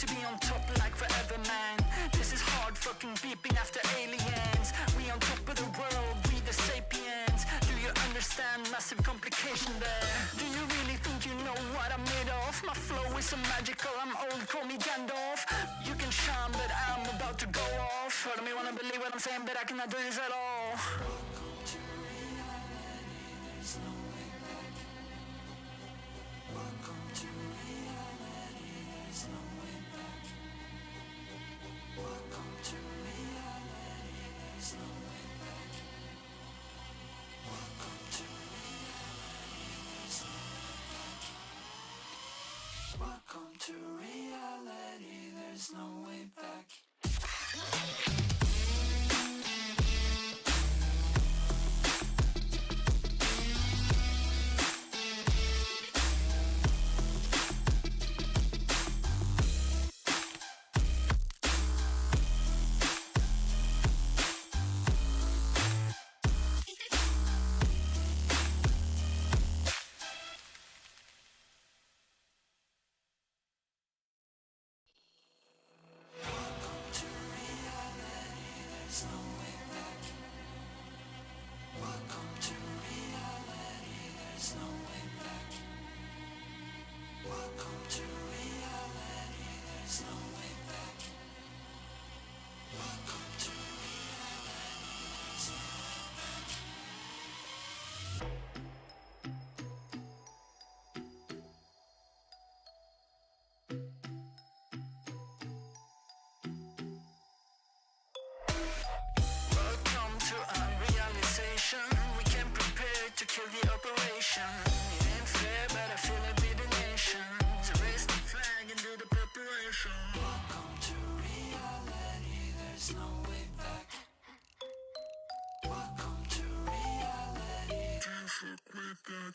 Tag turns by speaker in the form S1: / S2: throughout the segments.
S1: to be on top like forever, man. This is hard fucking beeping after aliens. We on top of the world, we the sapiens. Do you understand massive complication there? Do you really think you know what I'm made of? My flow is so magical, I'm old, call me Gandalf. You can shine, but I'm about to go off. Heard me wanna believe what I'm saying, but I cannot do this at all. Welcome to reality, there's no way back. Welcome to reality, there's no way back. Welcome to reality, there's no way back. Welcome to reality, there's no way back. Welcome to reality, there's no way back. We came prepared to kill the operation. It ain't fair, but I feel it with the nations. Raise the flag and do the preparation. Welcome to reality, there's no way back. Welcome to reality. Can't fuck with that.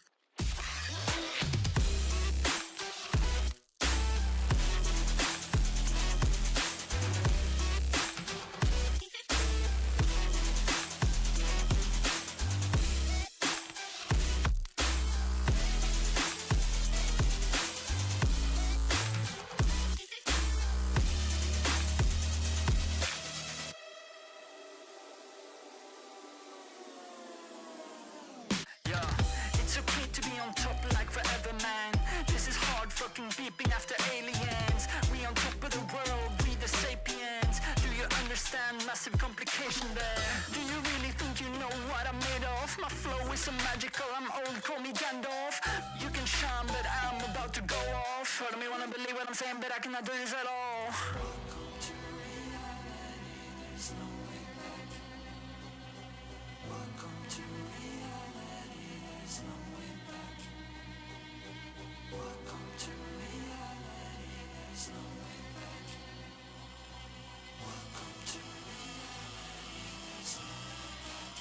S1: On top like forever, man. This is hard fucking beeping after aliens. We on top of the world, we the sapiens. Do you understand massive complication there? Do you really think you know what I'm made of? My flow is so magical, I'm old, call me Gandalf. You can shine, but I'm about to go off. Heard me wanna believe what I'm saying, but I cannot do this at all. Welcome to reality, there's no way back. Welcome to reality, there's no way back. Welcome to reality, there's no way back. Welcome to reality, there's no way back.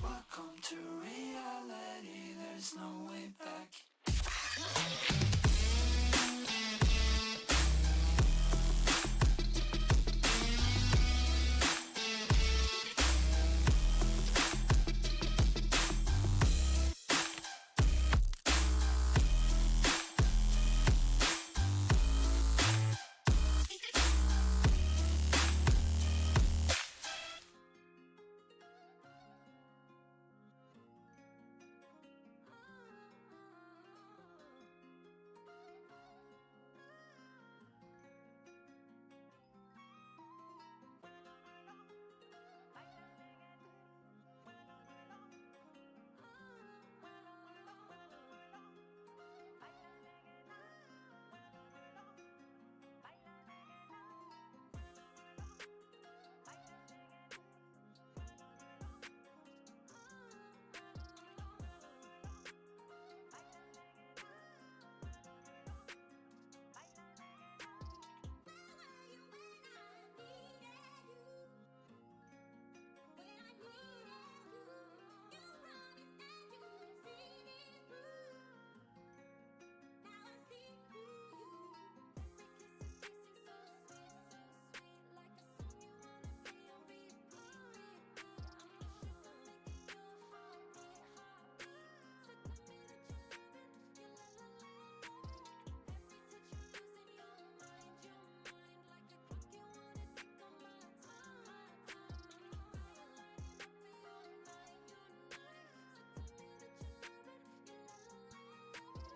S1: Welcome to reality, there's no way back.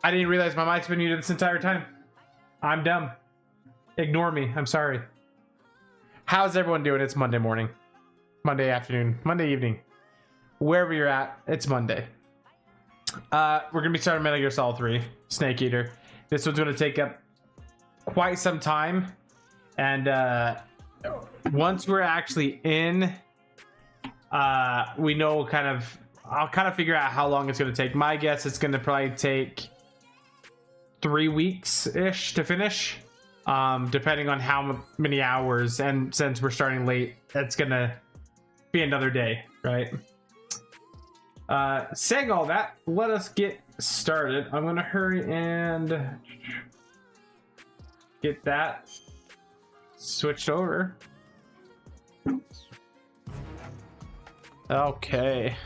S2: I didn't realize my mic's been muted this entire time. I'm dumb. Ignore me. I'm sorry. How's everyone doing? It's Monday morning, Monday afternoon, Monday evening. Wherever you're at, it's Monday. We're gonna be starting Metal Gear Solid 3, Snake Eater. This one's gonna take up quite some time, and once we're actually in, we know I'll kind of figure out how long it's gonna take. My guess it's gonna probably take 3 weeks ish to finish, depending on how many hours, and since we're starting late, it's gonna be another day, right? Saying all that, let us get started. I'm gonna hurry and get that switched over. Okay,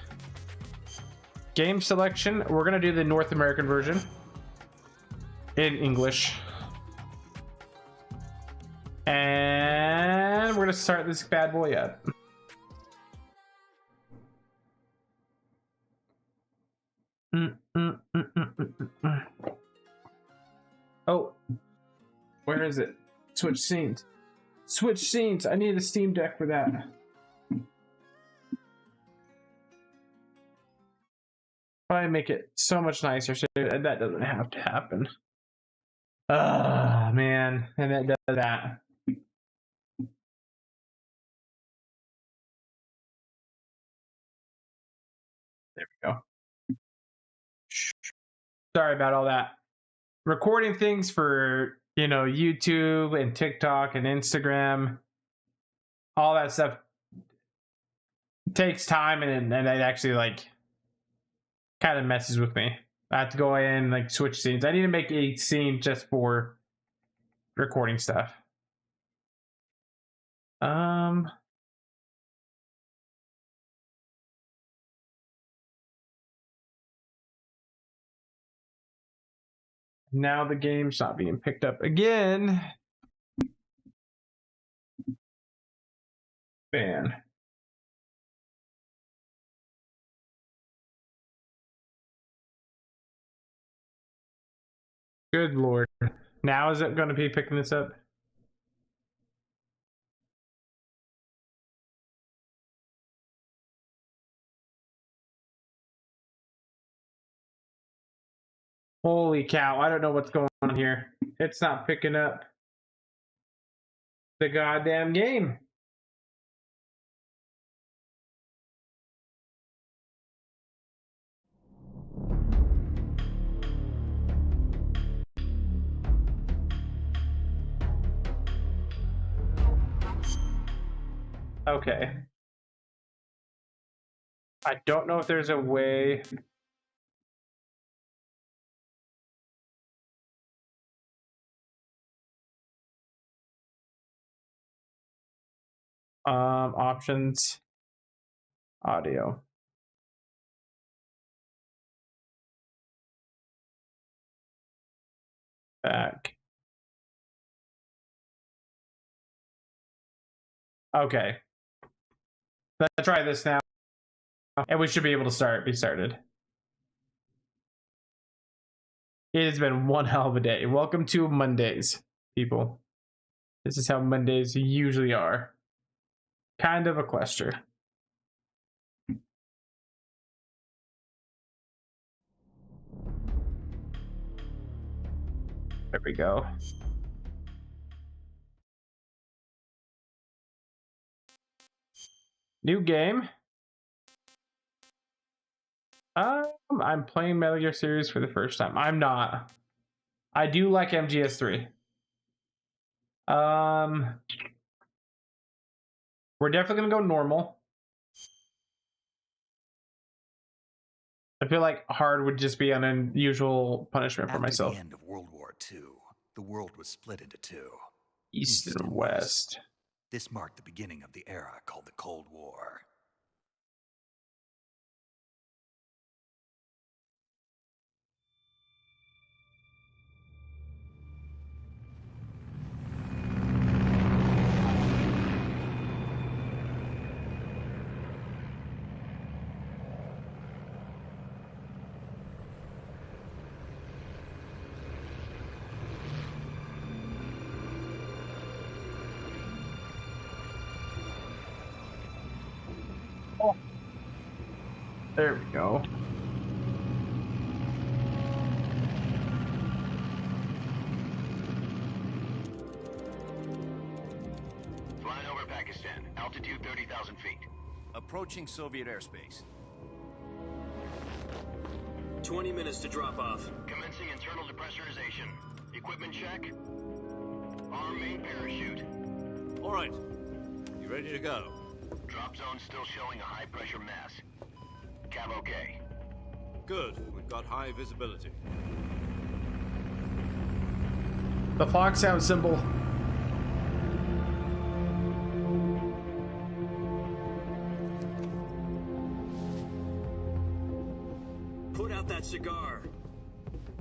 S2: game selection, we're gonna do the North American version in English, and we're gonna start this bad boy up. Oh, where is it? Switch scenes. Switch scenes. I need a Steam Deck for that. Probably make it so much nicer so that doesn't have to happen. Ah, man, and it does that. There we go. Sorry about all that. Recording things for, you know, YouTube and TikTok and Instagram, all that stuff takes time, and it actually like kind of messes with me. I have to go in and like switch scenes. I need to make a scene just for recording stuff. Now the game's not being picked up again. Man. Good Lord. Now is it going to be picking this up? Holy cow, I don't know what's going on here. It's not picking up the goddamn game. Okay. I don't know if there's a way. Options, audio. Back. Okay. Let's try this now. And we should be able to be started. It has been one hell of a day. Welcome to Mondays, people. This is how Mondays usually are. Kind of a cluster. There we go. New game. I'm playing Metal Gear series for the first time. I'm not. I do like MGS3. We're definitely gonna go normal. I feel like hard would just be an unusual punishment for myself.
S3: At the end of World War II, the world was split into two.
S2: East and West.
S3: This marked the beginning of the era called the Cold War.
S2: There we go.
S4: Flying over Pakistan. Altitude 30,000 feet.
S5: Approaching Soviet airspace.
S6: 20 minutes to drop off.
S4: Commencing internal depressurization. Equipment check. Arm main parachute.
S5: All right. You ready to go?
S4: Drop zone still showing a high pressure mass. Cav okay.
S5: Good. We've got high visibility.
S2: The Fox sound symbol.
S6: Put out that cigar.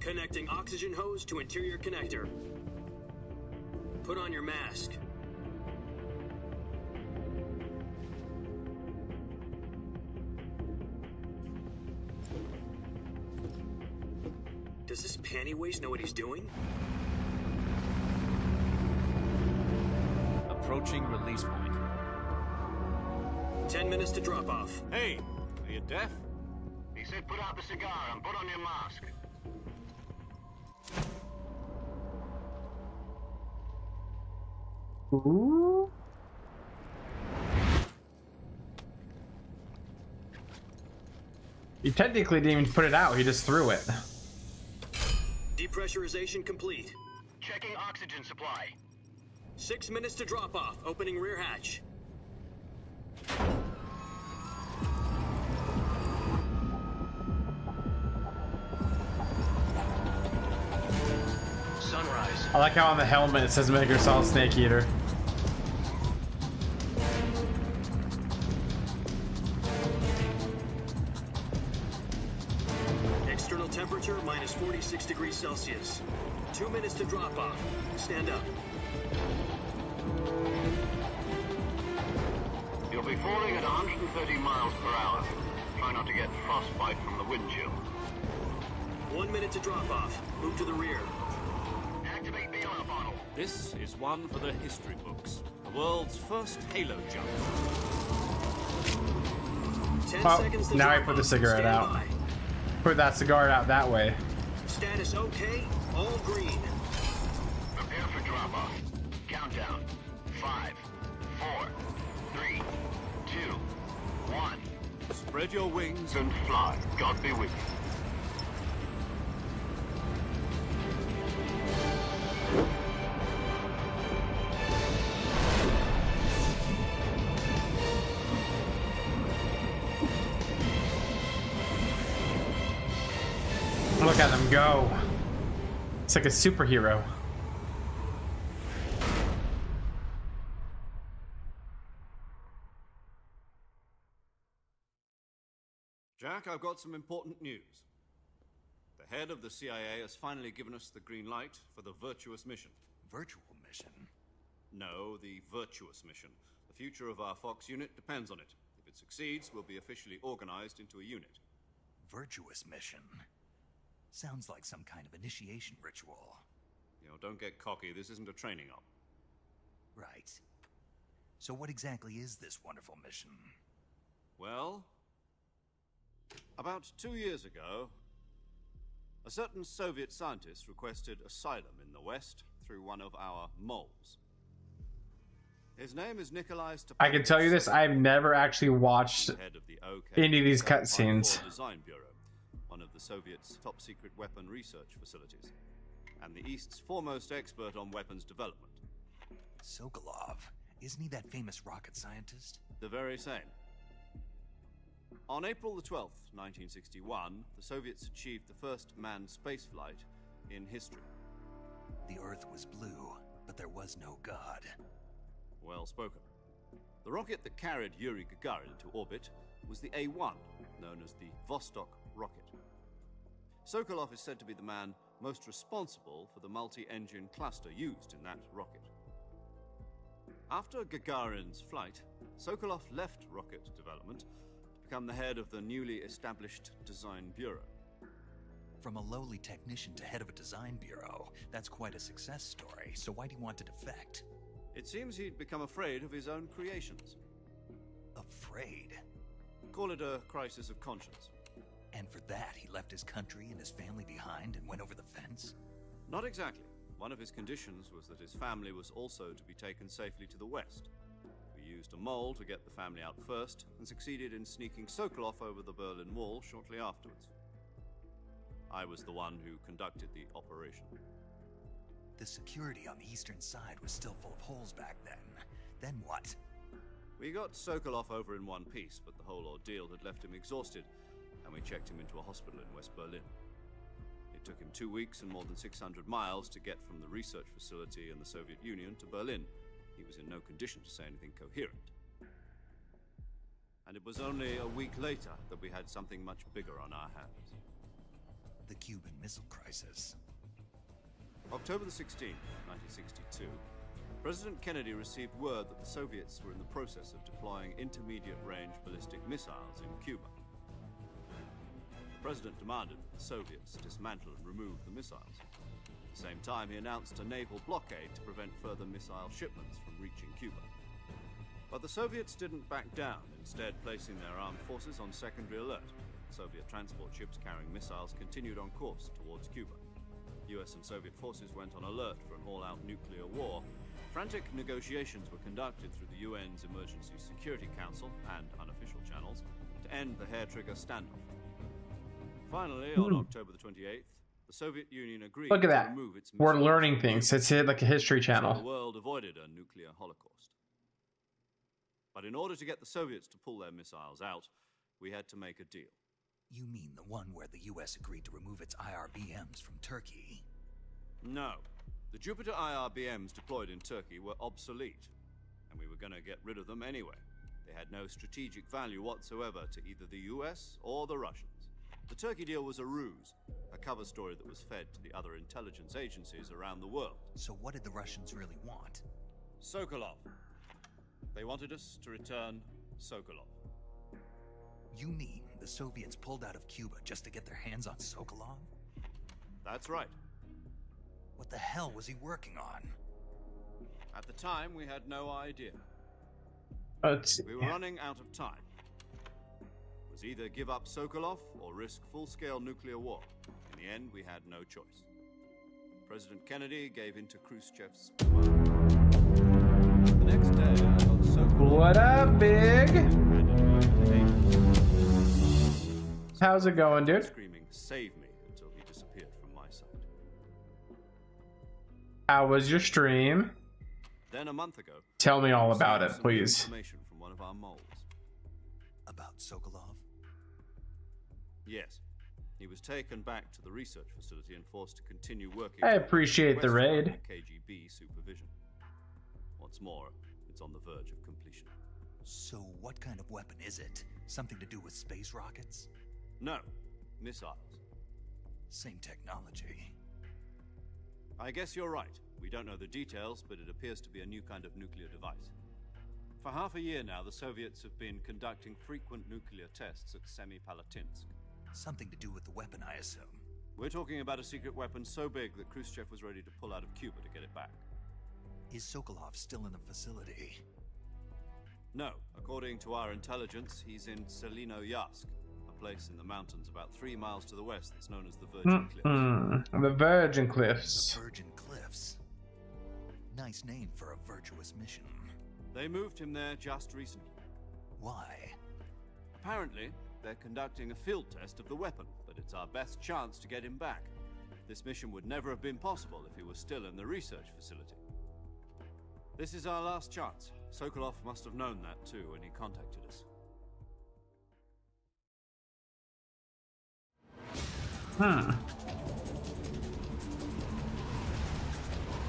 S6: Connecting oxygen hose to interior connector. Put on your mask. Does this panty waste know what he's doing?
S5: Approaching release point.
S6: 10 minutes to drop off.
S5: Hey, are you deaf?
S4: He said put out the cigar and put on your mask.
S2: Ooh. He technically didn't even put it out, he just threw it.
S6: Depressurization complete.
S4: Checking oxygen supply.
S6: 6 minutes to drop off. Opening rear hatch.
S4: Sunrise.
S2: I like how on the helmet it says Metal Gear Solid Snake Eater.
S6: External temperature minus 46 degrees Celsius. 2 minutes to drop off. Stand up.
S4: You'll be falling at 130 miles per hour. Try not to get frostbite from the wind chill.
S6: 1 minute to drop off. Move to the rear.
S4: Activate bailout bottle.
S5: This is one for the history books. The world's first halo jump.
S6: 10
S2: Oh,
S6: seconds to
S2: now I
S6: drop
S2: put the
S6: off.
S2: cigarette
S6: Stand
S2: out.
S6: by.
S2: Put that cigar out that way.
S6: Status okay. All green.
S4: Prepare for drop off. Countdown. 5, 4, 3, 2, 1.
S5: Spread your wings
S4: And fly. God be with you.
S2: Look at them go. It's like a superhero.
S5: Jack, I've got some important news. The head of the CIA has finally given us the green light for the virtuous mission.
S3: Virtual mission?
S5: No, the virtuous mission. The future of our Fox unit depends on it. If it succeeds, we'll be officially organized into a unit.
S3: Virtuous mission? Sounds like some kind of initiation ritual.
S5: You know, don't get cocky. This isn't a training op.
S3: Right. So what exactly is this wonderful mission?
S5: Well, about 2 years ago, a certain Soviet scientist requested asylum in the West through one of our moles. His name is Nikolai Stepanovich.
S2: I can tell you this, I've never actually watched
S5: head of the
S2: any of these
S5: OK
S2: cutscenes.
S5: Design Bureau, one of the Soviets' top secret weapon research facilities, and the East's foremost expert on weapons development.
S3: Sokolov. Isn't he that famous rocket scientist?
S5: The very same. On April the 12th, 1961, the Soviets achieved the first manned spaceflight in history.
S3: The Earth was blue, but there was no God.
S5: Well spoken. The rocket that carried Yuri Gagarin into orbit was the A-1, known as the Vostok rocket. Sokolov is said to be the man most responsible for the multi-engine cluster used in that rocket. After Gagarin's flight, Sokolov left rocket development to become the head of the newly established Design Bureau.
S3: From a lowly technician to head of a design bureau, that's quite a success story, so why do you want to defect?
S5: It seems he'd become afraid of his own creations.
S3: Afraid?
S5: call it a crisis of conscience.
S3: And for that, he left his country and his family behind and went over the fence?
S5: Not exactly. One of his conditions was that his family was also to be taken safely to the west. We used a mole to get the family out first, and succeeded in sneaking Sokolov over the Berlin Wall shortly afterwards. I was the one who conducted the operation.
S3: The security on the eastern side was still full of holes back then. Then what?
S5: We got Sokolov over in one piece, but the whole ordeal had left him exhausted, and we checked him into a hospital in West Berlin. It took him 2 weeks and more than 600 miles to get from the research facility in the Soviet Union to Berlin. He was in no condition to say anything coherent. And it was only a week later that we had something much bigger on our hands.
S3: The Cuban Missile Crisis.
S5: October the 16th, 1962, President Kennedy received word that the Soviets were in the process of deploying intermediate-range ballistic missiles in Cuba. The President demanded that the Soviets dismantle and remove the missiles. At the same time, he announced a naval blockade to prevent further missile shipments from reaching Cuba. But the Soviets didn't back down, instead placing their armed forces on secondary alert. Soviet transport ships carrying missiles continued on course towards Cuba. US and Soviet forces went on alert for an all-out nuclear war. Frantic negotiations were conducted through the UN's Emergency Security Council and unofficial channels to end the hair-trigger standoff. Finally, on October the 28th, the Soviet Union agreed
S2: Look at
S5: to
S2: that.
S5: remove its
S2: We're
S5: missiles
S2: learning
S5: from
S2: things.
S5: Cuba.
S2: It's like a history
S5: So the
S2: channel.
S5: world avoided a nuclear holocaust. But in order to get the Soviets to pull their missiles out, we had to make a deal.
S3: You mean the one where the US agreed to remove its IRBMs from Turkey?
S5: No. The Jupiter IRBMs deployed in Turkey were obsolete, and we were going to get rid of them anyway. They had no strategic value whatsoever to either the US or the Russians. The Turkey deal was a ruse, a cover story that was fed to the other intelligence agencies around the world.
S3: So what did the Russians really want?
S5: Sokolov. They wanted us to return Sokolov.
S3: You mean the Soviets pulled out of Cuba just to get their hands on Sokolov?
S5: That's right.
S3: What the hell was he working on?
S5: At the time, we had no idea.
S2: Let's see.
S5: We were running out of time. It was either give up Sokolov or risk full-scale nuclear war. In the end, we had no choice. President Kennedy gave in to Khrushchev's command. The next day, I got Sokolov.
S2: What up, big?
S5: handed me over to Hades.
S2: How's it going, dude?
S5: Screaming, "Save me," until he disappeared from my sight.
S2: How was your stream?
S5: Then a month ago,
S2: Tell me all
S5: we
S2: about
S5: received
S2: it,
S5: some
S2: please.
S5: information from one of our moles.
S3: About Sokolov?
S5: Yes. He was taken back to the research facility and forced to continue working.
S2: I appreciate the raid.
S5: under KGB supervision. What's more, it's on the verge of completion.
S3: So what kind of weapon is it? Something to do with space rockets?
S5: No, missiles.
S3: Same technology.
S5: I guess you're right. We don't know the details, but it appears to be a new kind of nuclear device. For half a year now, the Soviets have been conducting frequent nuclear tests at Semipalatinsk.
S3: Something to do with the weapon, I assume.
S5: We're talking about a secret weapon so big that Khrushchev was ready to pull out of Cuba to get it back.
S3: Is Sokolov still in the facility?
S5: No, according to our intelligence, he's in Selino-Yarsk, a place in the mountains about 3 miles to the west that's known as the Virgin Cliffs.
S2: The Virgin Cliffs.
S3: The Virgin Cliffs. Nice name for a virtuous mission.
S5: They moved him there just recently.
S3: Why?
S5: Apparently, they're conducting a field test of the weapon, but it's our best chance to get him back. This mission would never have been possible if he was still in the research facility. This is our last chance. Sokolov must have known that too when he contacted us.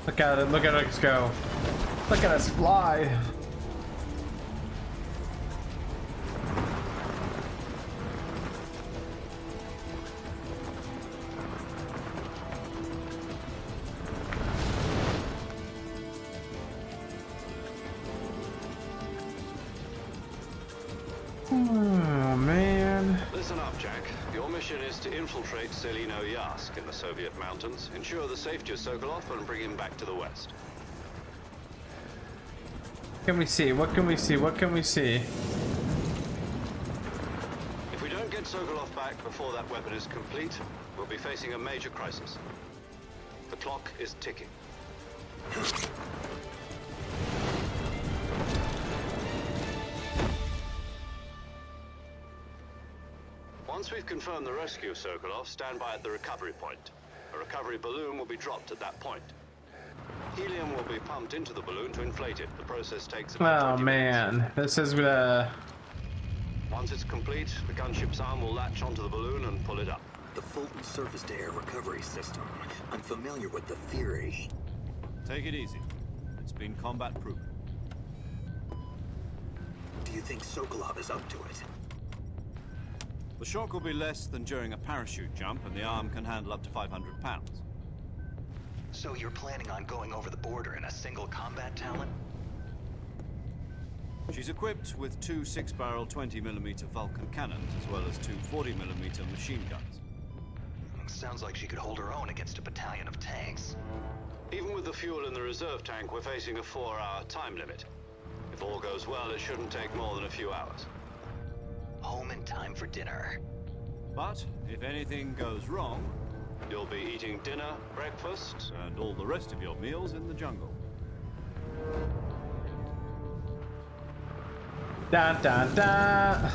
S2: Look at it, look at us go. Look at us fly. Oh man.
S4: Listen up, Jack. Your mission is to infiltrate Selino-Yarsk in the Soviet mountains, ensure the safety of Sokolov, and bring him back to the west.
S2: What can we see? What can we see? What can we see?
S4: Sokolov back before that weapon is complete, we'll be facing a major crisis. The clock is ticking. Once we've confirmed the rescue of Sokolov, stand by at the recovery point. A recovery balloon will be dropped at that point. Helium will be pumped into the balloon to inflate it. The process takes about 20 minutes.
S2: Man, this is the.
S4: Once it's complete, the gunship's arm will latch onto the balloon and pull it up.
S6: The Fulton surface-to-air recovery system. I'm familiar with the theory.
S5: Take it easy. It's been combat-proven.
S6: Do you think Sokolov is up to it?
S5: The shock will be less than during a parachute jump, and the arm can handle up to 500 pounds.
S7: So you're planning on going over the border in a single combat talon?
S5: She's equipped with two 6-barrel 20mm Vulcan cannons, as well as two 40mm machine guns.
S7: Sounds like she could hold her own against a battalion of tanks.
S4: Even with the fuel in the reserve tank, we're facing a 4-hour time limit. If all goes well, it shouldn't take more than a few hours.
S7: Home in time for dinner.
S5: But if anything goes wrong,
S4: You'll be eating dinner, breakfast,
S5: and all the rest of your meals in the jungle.
S2: Dun dun dun.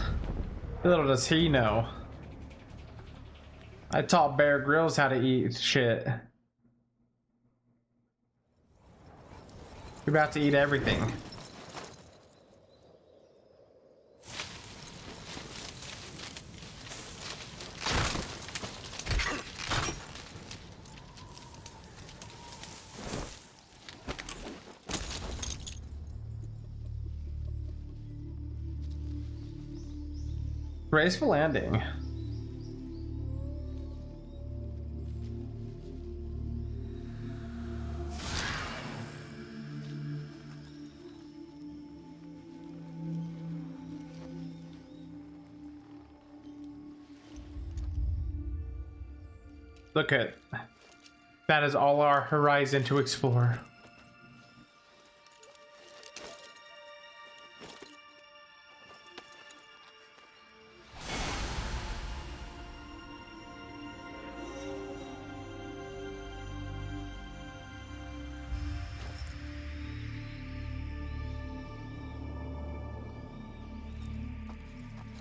S2: Little does he know. I taught Bear Grylls how to eat shit. You're about to eat everything. Graceful landing. Look at that is all our horizon to explore.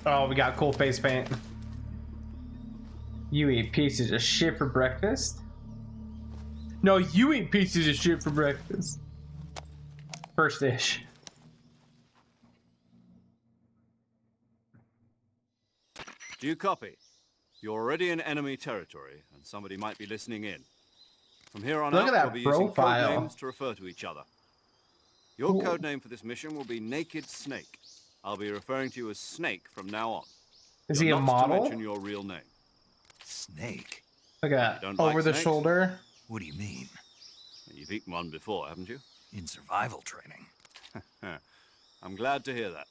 S2: Oh, we got cool face paint. You eat pieces of shit for breakfast? No, you eat pieces of shit for breakfast. First dish.
S5: Do you copy? You're already in enemy territory, and somebody might be listening in. From here on
S2: Look
S5: out,
S2: at that
S5: we'll be using
S2: profile.
S5: code names to refer to each other. Your
S2: Cool.
S5: code name for this mission will be Naked Snake. I'll be referring to you as Snake from now on.
S2: Is
S5: You're
S2: he a
S5: not to
S2: model?
S5: mention your real name.
S7: Snake?
S2: Look at
S5: Don't
S2: that.
S5: like
S2: Over the
S5: snakes?
S2: shoulder.
S7: What do you mean?
S5: You've eaten one before, haven't you?
S7: In survival training?
S5: I'm glad to hear that.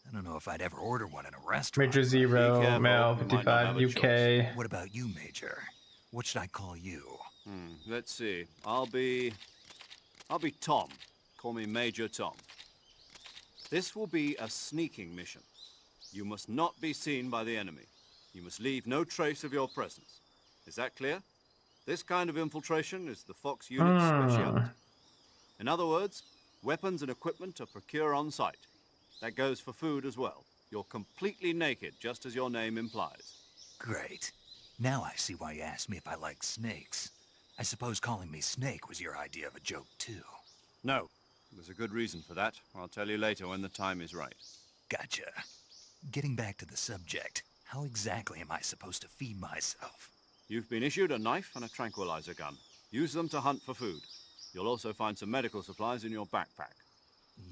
S7: I don't know if I'd ever order one in a restaurant.
S2: Major Zero,
S5: careful,
S2: male,
S5: you might not have
S2: 55,
S5: a
S2: UK.
S7: What about you, Major? What should I call you?
S5: Let's see. I'll be Tom. Call me Major Tom. This will be a sneaking mission. You must not be seen by the enemy. You must leave no trace of your presence. Is that clear? This kind of infiltration is the Fox unit's specialty. In other words, weapons and equipment are procured on site. That goes for food as well. You're completely naked, just as your name implies.
S7: Great. Now I see why you asked me if I like snakes. I suppose calling me Snake was your idea of a joke, too.
S5: No, there's a good reason for that. I'll tell you later when the time is right.
S7: Gotcha. Getting back to the subject, how exactly am I supposed to feed myself?
S5: You've been issued a knife and a tranquilizer gun. Use them to hunt for food. You'll also find some medical supplies in your backpack.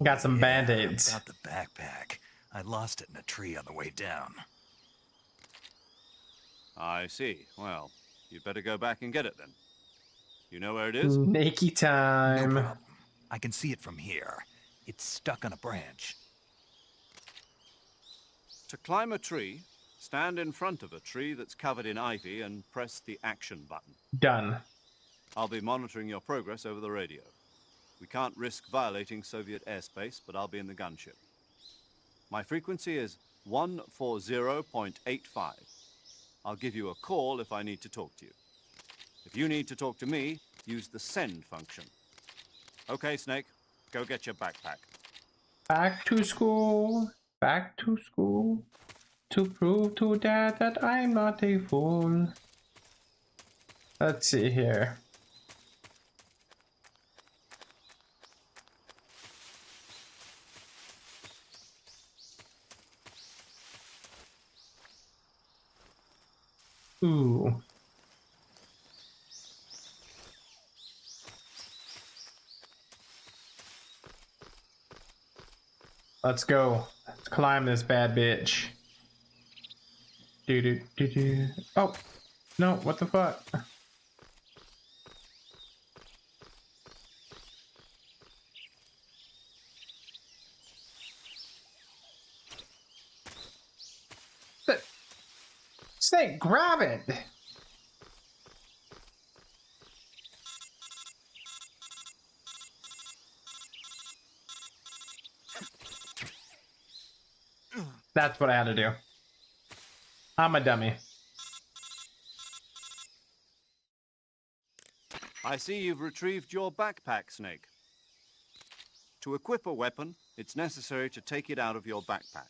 S2: Got some Band-Aids.
S7: About the backpack. I lost it in a tree on the way down.
S5: I see. Well, you'd better go back and get it then. You know where it is?
S2: Nakey
S7: No
S2: time.
S7: problem. I can see it from here. It's stuck on a branch.
S5: To climb a tree, stand in front of a tree that's covered in ivy and press the action button.
S2: Done.
S5: I'll be monitoring your progress over the radio. We can't risk violating Soviet airspace, but I'll be in the gunship. My frequency is 140.85. I'll give you a call if I need to talk to you. If you need to talk to me, use the send function. Okay, Snake, go get your backpack.
S2: Back to school. Back to school. To prove to Dad that I'm not a fool. Let's see here. Ooh. Let's go. Let's climb this bad bitch. Do do do do. Oh no! What the fuck? Snake, grab it! That's what I had to do. I'm a dummy.
S5: I see you've retrieved your backpack, Snake. To equip a weapon, it's necessary to take it out of your backpack.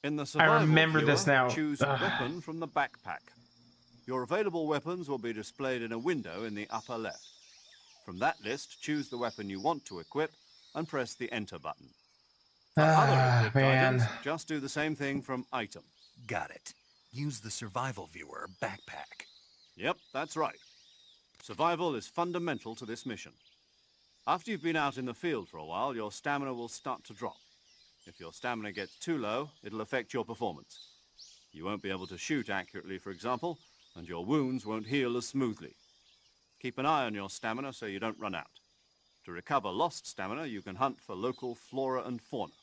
S5: In the survival
S2: remember
S5: viewer,
S2: this now.
S5: choose weapon from the backpack. Your available weapons will be displayed in a window in the upper left. From that list, choose the weapon you want to equip and press the enter button. For other equipped items, just do the same thing from item.
S7: Got it. Use the survival viewer backpack.
S5: Yep, that's right. Survival is fundamental to this mission. After you've been out in the field for a while, your stamina will start to drop. If your stamina gets too low, it'll affect your performance. You won't be able to shoot accurately, for example, and your wounds won't heal as smoothly. Keep an eye on your stamina so you don't run out. To recover lost stamina, you can hunt for local flora and fauna.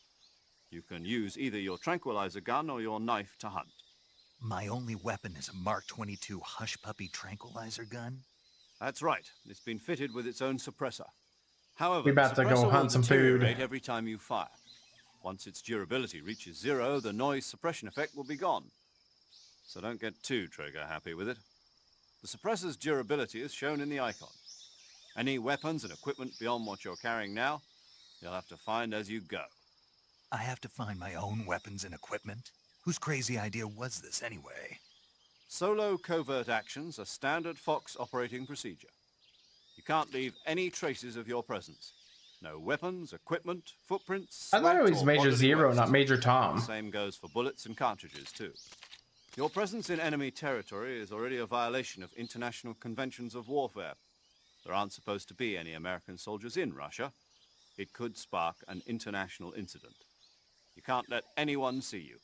S5: You can use either your tranquilizer gun or your knife to hunt.
S7: My only weapon is a Mark 22 Hush Puppy tranquilizer gun?
S5: That's right. It's been fitted with its own suppressor. However,
S2: We're about to go hunt some food.
S5: Every time you fire. Once its durability reaches 0, the noise suppression effect will be gone. So don't get too trigger happy with it. The suppressor's durability is shown in the icon. Any weapons and equipment beyond what you're carrying now, you'll have to find as you go.
S7: I have to find my own weapons and equipment? Whose crazy idea was this anyway?
S5: Solo covert actions are standard Fox operating procedure. You can't leave any traces of your presence. No weapons, equipment, footprints.
S2: I thought it was Major Zero, not Major Tom.
S5: The same goes for bullets and cartridges, too. Your presence in enemy territory is already a violation of international conventions of warfare. There aren't supposed to be any American soldiers in Russia. It could spark an international incident. You can't let anyone see you.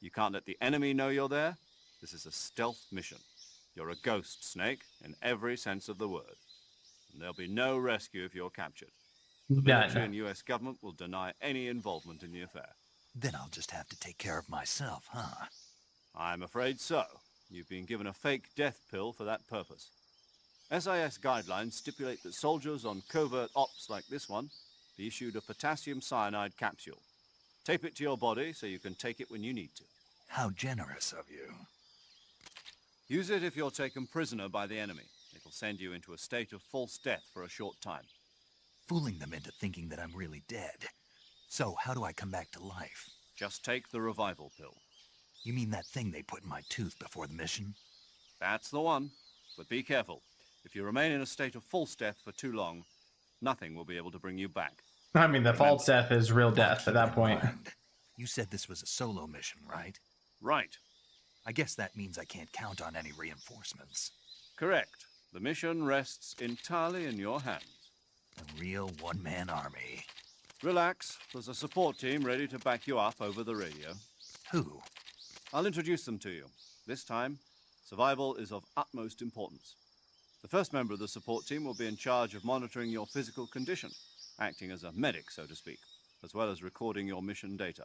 S5: You can't let the enemy know you're there. This is a stealth mission. You're a ghost, Snake, in every sense of the word. And there'll be no rescue if you're captured. The military and US government will deny any involvement in the affair.
S7: Then I'll just have to take care of myself, huh?
S5: I'm afraid so. You've been given a fake death pill for that purpose. SIS guidelines stipulate that soldiers on covert ops like this one be issued a potassium cyanide capsule. Tape it to your body so you can take it when you need to.
S7: How generous of you.
S5: Use it if you're taken prisoner by the enemy. It'll send you into a state of false death for a short time.
S7: Fooling them into thinking that I'm really dead. So how do I come back to life?
S5: Just take the revival pill.
S7: You mean that thing they put in my tooth before the mission?
S5: That's the one. But be careful. If you remain in a state of false death for too long, nothing will be able to bring you back.
S2: I mean, the false death is real death at that point.
S7: You said this was a solo mission, right?
S5: Right.
S7: I guess that means I can't count on any reinforcements.
S5: Correct. The mission rests entirely in your hands.
S7: A real one-man army.
S5: Relax. There's a support team ready to back you up over the radio.
S7: Who?
S5: I'll introduce them to you. This time, survival is of utmost importance. The first member of the support team will be in charge of monitoring your physical condition, acting as a medic, so to speak, as well as recording your mission data.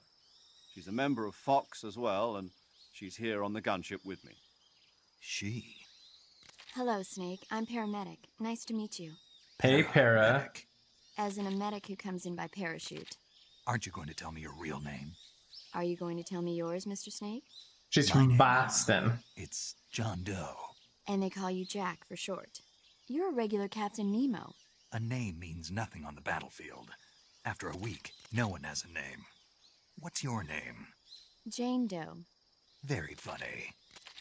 S5: She's a member of Fox as well, and she's here on the gunship with me.
S7: She?
S8: Hello, Snake. I'm paramedic. Nice to meet you.
S2: Hey, Para.
S8: As in a medic who comes in by parachute.
S7: Aren't you going to tell me your real name?
S8: Are you going to tell me yours, Mr. Snake?
S2: She's
S7: My
S2: from
S7: name?
S2: Boston.
S7: It's John Doe.
S8: And they call you Jack for short. You're a regular Captain Nemo.
S7: A name means nothing on the battlefield. After a week, no one has a name. What's your name?
S8: Jane Doe.
S7: Very funny.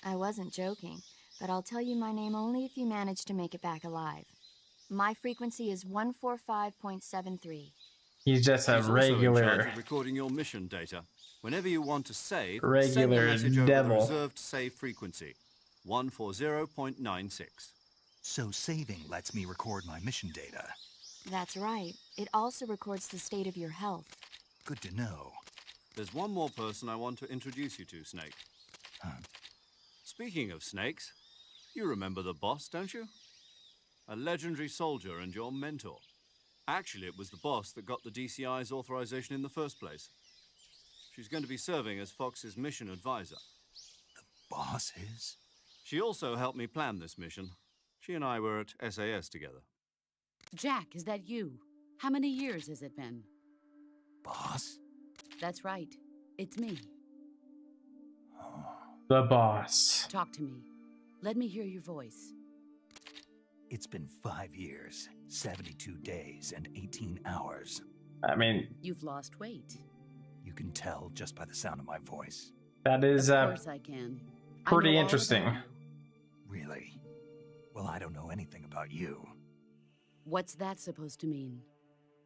S8: I wasn't joking, but I'll tell you my name only if you manage to make it back alive. My frequency is 145.73.
S2: He's just a
S5: She's also in charge
S2: regular,
S5: of recording your mission data. Whenever you want to save, send a
S2: regular
S5: message over the
S2: devil.
S5: reserved save frequency, 140.96.
S7: So saving lets me record my mission data.
S8: That's right. It also records the state of your health.
S7: Good to know.
S5: There's one more person I want to introduce you to, Snake.
S7: Huh?
S5: Speaking of snakes, you remember the boss, don't you? A legendary soldier and your mentor. Actually, it was the boss that got the DCI's authorization in the first place. She's going to be serving as Fox's mission advisor.
S7: The boss is?
S5: She also helped me plan this mission. She and I were at SAS together.
S9: Jack, is that you? How many years has it been?
S7: Boss?
S9: That's right. It's me.
S2: The boss.
S9: Talk to me. Let me hear your voice.
S7: It's been 5 years, 72 days, and 18 hours.
S2: I mean,
S9: You've lost weight.
S7: You can tell just by the sound of my voice.
S2: that is
S9: Of course I can. I
S2: pretty
S9: know all
S2: interesting.
S9: about you.
S7: Really? Well, I don't know anything about you.
S9: What's that supposed to mean?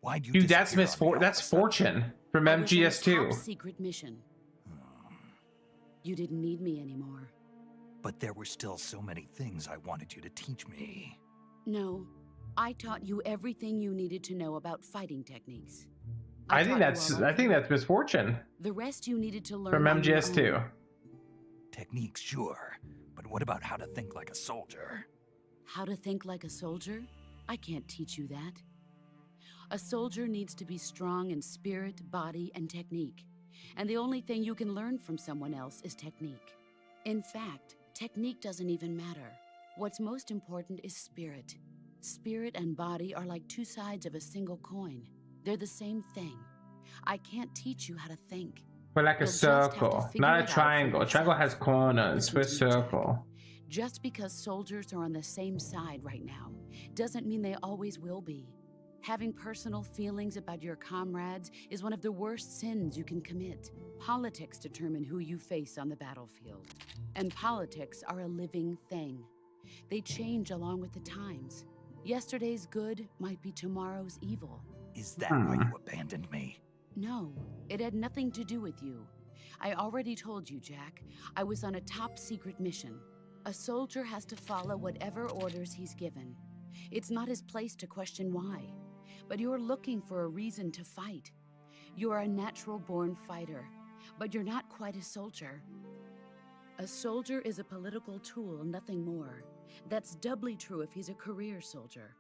S7: Why'd you
S2: Dude, that's
S7: disappear on me all
S2: that's
S7: of a sudden?
S2: Fortune from
S9: I was on a
S2: MGS2.
S9: top secret mission. You didn't need me anymore.
S7: But there were still so many things I wanted you to teach me.
S9: No, I taught you everything you needed to know about fighting techniques.
S2: I think
S9: taught you all
S2: that's Miss Fortune
S9: the rest you needed to learn
S2: from
S9: on your
S2: MGS2.
S9: own.
S7: Techniques, sure. But what about how to think like a soldier?
S9: How to think like a soldier? I can't teach you that. A soldier needs to be strong in spirit, body, and technique. And the only thing you can learn from someone else is technique. In fact, technique doesn't even matter. What's most important is spirit. Spirit and body are like two sides of a single coin. They're the same thing. I can't teach you how to think.
S2: We're like a
S9: You'll just have to
S2: circle,
S9: figure
S2: not
S9: it
S2: a
S9: out for
S2: triangle. A triangle
S9: yourself.
S2: has corners. We're a
S9: Listen to me, Jack.
S2: circle.
S9: Just because soldiers are on the same side right now doesn't mean they always will be. Having personal feelings about your comrades is one of the worst sins you can commit. Politics determine who you face on the battlefield. And politics are a living thing. They change along with the times. Yesterday's good might be tomorrow's evil.
S7: Is that why you abandoned me?
S9: No, it had nothing to do with you. I already told you, Jack. I was on a top secret mission. A soldier has to follow whatever orders he's given. It's not his place to question why. But you're looking for a reason to fight. You're a natural-born fighter, but you're not quite a soldier. A soldier is a political tool, nothing more. That's doubly true if he's a career soldier.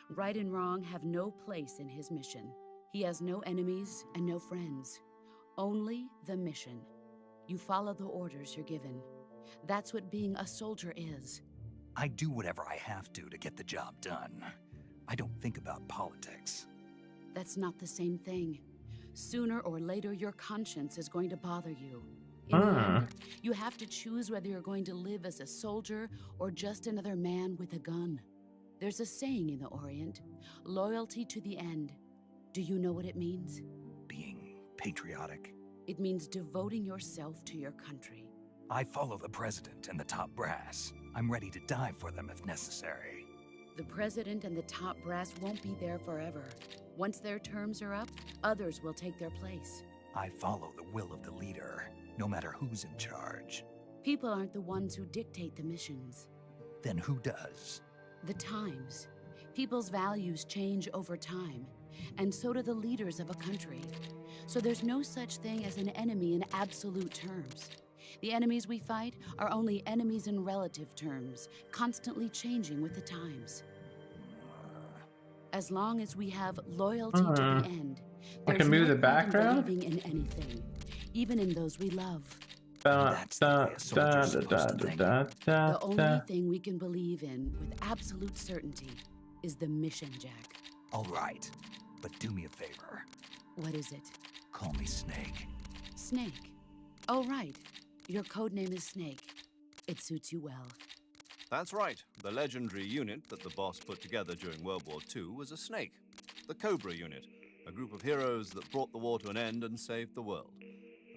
S9: Right and wrong have no place in his mission. He has no enemies and no friends. Only the mission. You follow the orders you're given. That's what being a soldier is.
S7: I do whatever I have to get the job done. I don't think about politics.
S9: That's not the same thing. Sooner or later, your conscience is going to bother you. In the end, you have to choose whether you're going to live as a soldier or just another man with a gun. There's a saying in the Orient, loyalty to the end. Do you know what it means?
S7: Being patriotic.
S9: It means devoting yourself to your country.
S7: I follow the president and the top brass. I'm ready to die for them if necessary.
S9: The president and the top brass won't be there forever. Once their terms are up, others will take their place.
S7: I follow the will of the leader, no matter who's in charge.
S9: People aren't the ones who dictate the missions.
S7: Then who does?
S9: The times. People's values change over time, and so do the leaders of a country. So there's no such thing as an enemy in absolute terms. The enemies we fight are only enemies in relative terms, constantly changing with the times. As long as we have loyalty to the end,
S2: I can move the background?
S9: believing in anything, even in those we love.
S7: That's the way a soldier's supposed to think.
S9: The only thing we can believe in with absolute certainty is the mission, Jack.
S7: All right, but do me a favor.
S9: What is it?
S7: Call me Snake.
S9: Snake. Oh, right. Your code name is Snake. It suits you well.
S5: That's right. The legendary unit that the boss put together during World War II was a snake. The Cobra unit, a group of heroes that brought the war to an end and saved the world.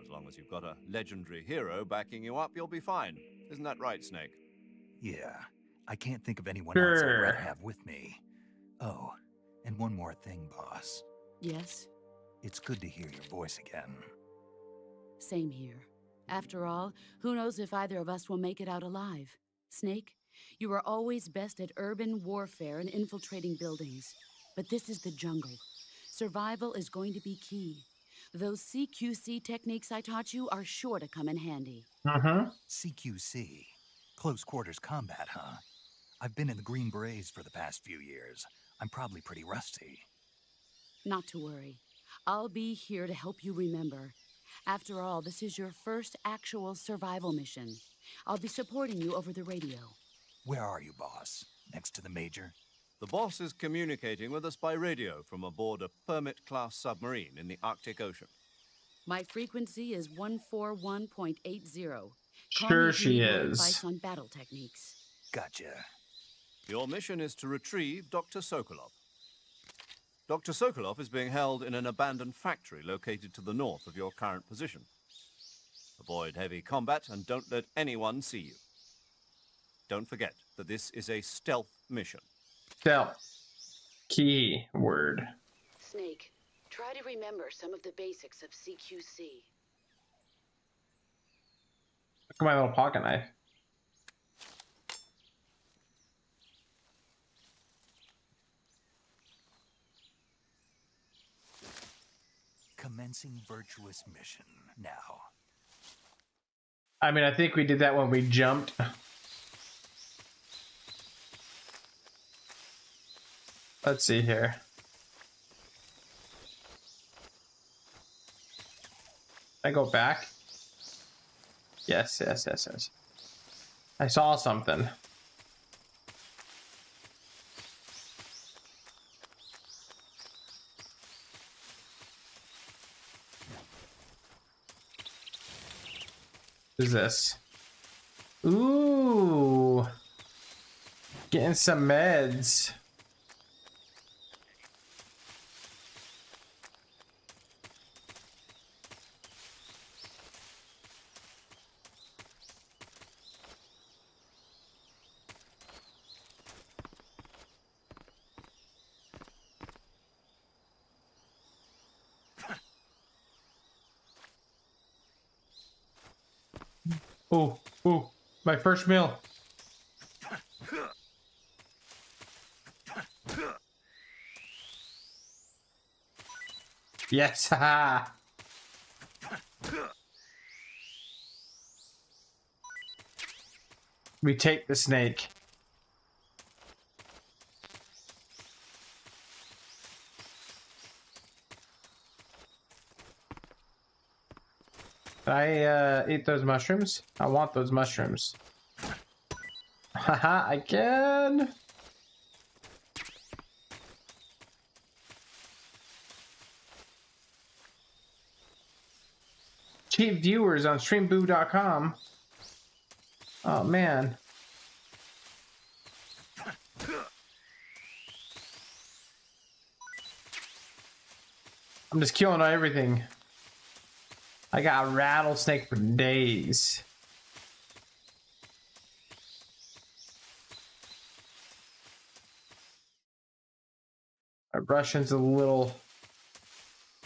S5: As long as you've got a legendary hero backing you up, you'll be fine. Isn't that right, Snake?
S7: Yeah, I can't think of anyone else I'd
S2: Sure.
S7: rather have with me. Oh, and one more thing, boss.
S9: Yes?
S7: It's good to hear your voice again.
S9: Same here. After all, who knows if either of us will make it out alive? Snake, you are always best at urban warfare and infiltrating buildings. But this is the jungle. Survival is going to be key. Those CQC techniques I taught you are sure to come in handy.
S7: CQC? Close quarters combat, huh? I've been in the Green Berets for the past few years. I'm probably pretty rusty.
S9: Not to worry. I'll be here to help you remember. After all, this is your first actual survival mission. I'll be supporting you over the radio.
S7: Where are you, boss? Next to the Major?
S5: The boss is communicating with us by radio from aboard a Permit-class submarine in the Arctic Ocean.
S9: My frequency is 141.80.
S2: Sure she is.
S9: Advice on battle techniques.
S7: Gotcha.
S5: Your mission is to retrieve Dr. Sokolov. Dr. Sokolov is being held in an abandoned factory located to the north of your current position. Avoid heavy combat and don't let anyone see you. Don't forget that this is a stealth mission.
S2: Stealth. Key word.
S9: Snake, try to remember some of the basics of CQC.
S2: Look at my little pocket knife.
S7: Commencing virtuous mission now.
S2: I mean, I think we did that when we jumped. Let's see here. I go back? Yes. I saw something. What is this? Ooh. Getting some meds. Ooh, my first meal. Yes, haha. We take the snake. I eat those mushrooms? I want those mushrooms. Haha, I can. Cheap viewers on streamboo.com. Oh man. I'm just killing everything. I got a rattlesnake for days. Our Russian's a little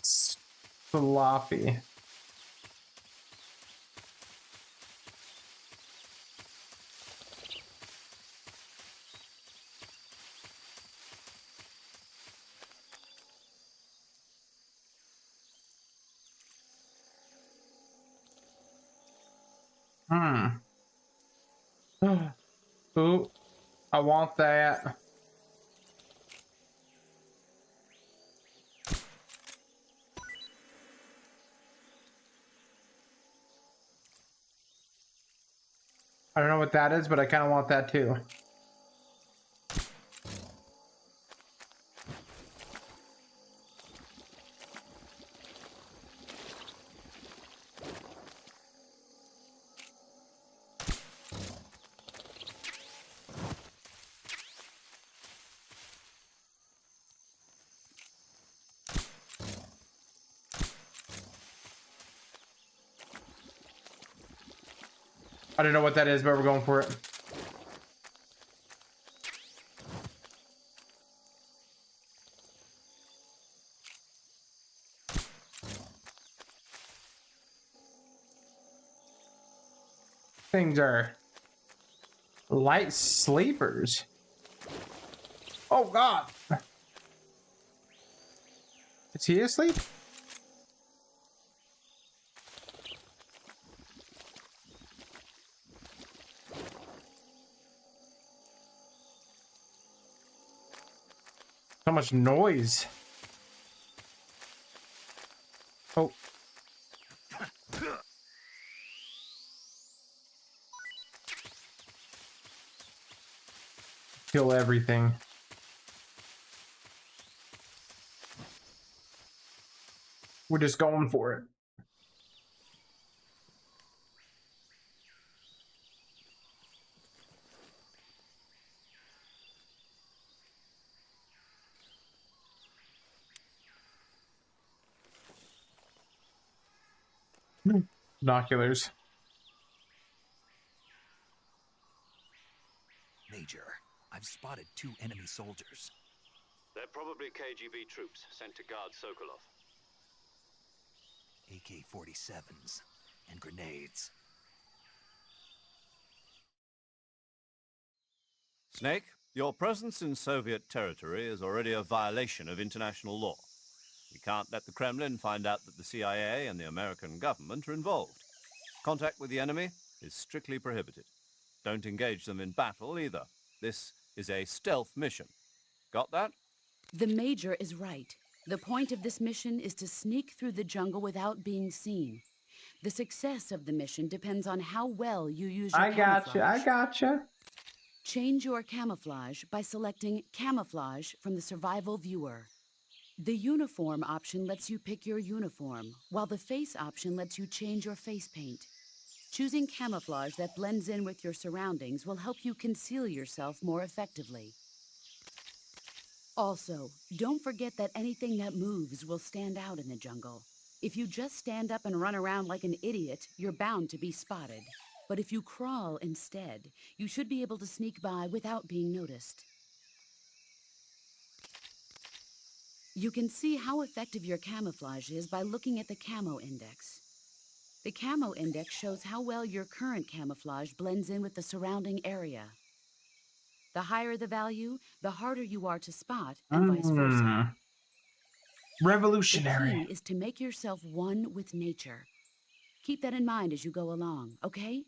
S2: sloppy. Ooh, I want that. I don't know what that is, but I kind of want that too. I don't know what that is, but we're going for it. Things are light sleepers. Oh God. Is he asleep? So much noise. Oh. Kill everything. We're just going for it. Binoculars.
S7: Major, I've spotted 2 enemy soldiers.
S4: They're probably KGB troops sent to guard Sokolov.
S7: AK-47s and grenades.
S5: Snake, your presence in Soviet territory is already a violation of international law. We can't let the Kremlin find out that the CIA and the American government are involved. Contact with the enemy is strictly prohibited. Don't engage them in battle either. This is a stealth mission. Got that?
S9: The Major is right. The point of this mission is to sneak through the jungle without being seen. The success of the mission depends on how well you use your camouflage.
S2: I gotcha.
S9: Change your camouflage by selecting Camouflage from the Survival Viewer. The Uniform option lets you pick your uniform, while the Face option lets you change your face paint. Choosing camouflage that blends in with your surroundings will help you conceal yourself more effectively. Also, don't forget that anything that moves will stand out in the jungle. If you just stand up and run around like an idiot, you're bound to be spotted. But if you crawl instead, you should be able to sneak by without being noticed. You can see how effective your camouflage is by looking at the Camo Index. The Camo Index shows how well your current camouflage blends in with the surrounding area. The higher the value, the harder you are to spot, and vice versa.
S2: Revolutionary.
S9: The key is to make yourself one with nature. Keep that in mind as you go along, okay?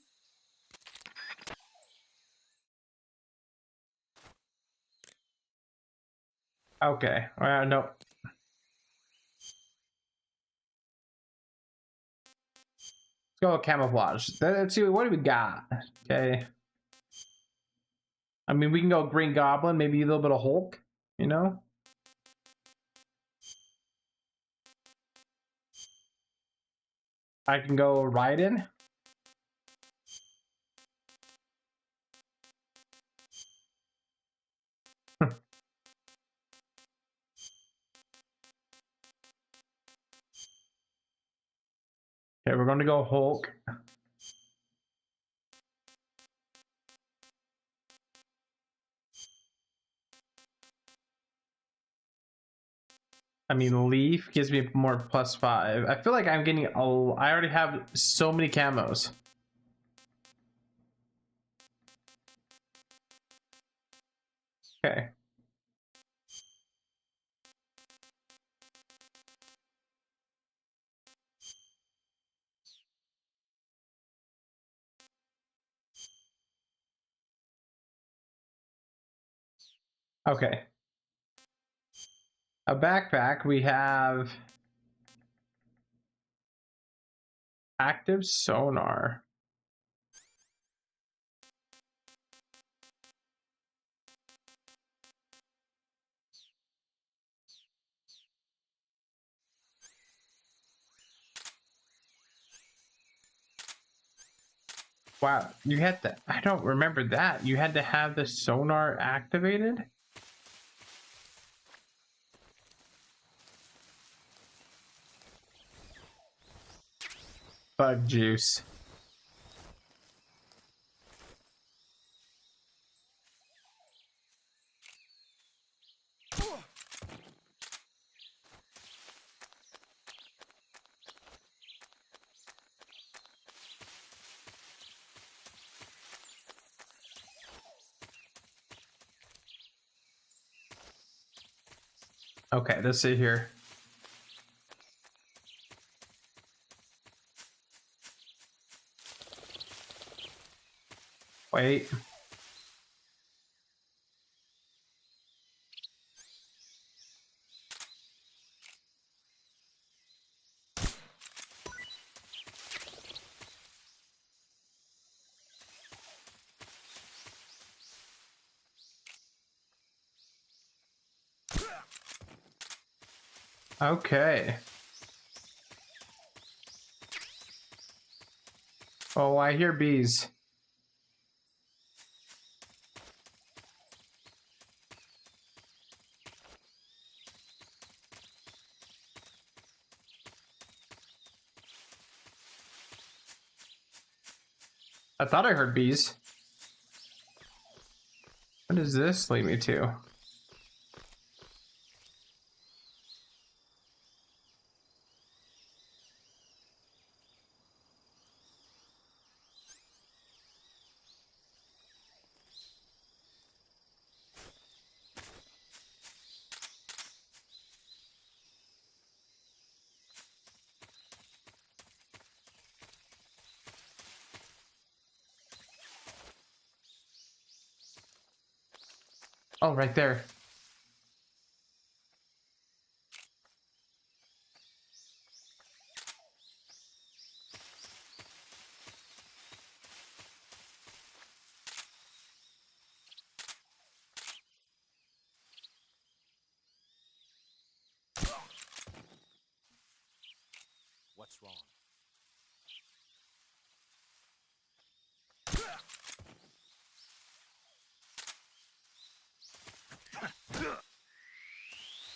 S2: Okay. No. Let's go with camouflage. Let's see, what do we got? Okay. I mean, we can go Green Goblin, maybe a little bit of Hulk, you know? I can go Raiden. Okay, we're going to go Hulk. I mean, Leaf gives me more +5. I feel like I'm getting I already have so many camos. Okay. Okay. A backpack, we have active sonar. Wow, you had to, I don't remember that. You had to have the sonar activated? Bug juice. Okay, let's see here. Wait. Okay. Oh, I hear bees. I thought I heard bees. What does this lead me to? Oh, right there.
S3: What's wrong?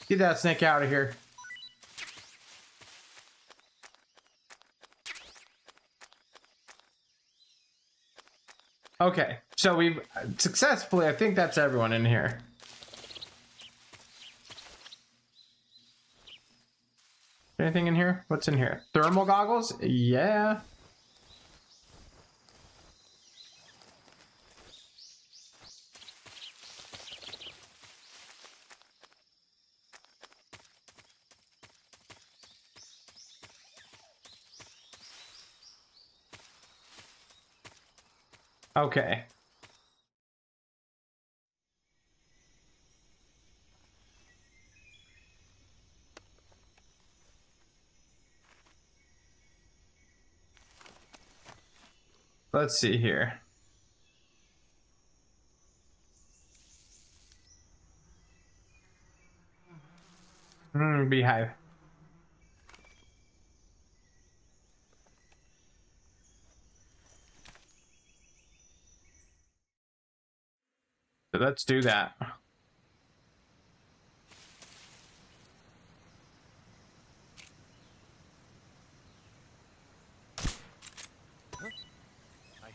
S2: Get that snake out of here. Okay, so we've successfully, I think that's everyone in here. Anything in here? What's in here? Thermal goggles? Yeah. Okay. Let's see here. Beehive. So let's do that.
S3: I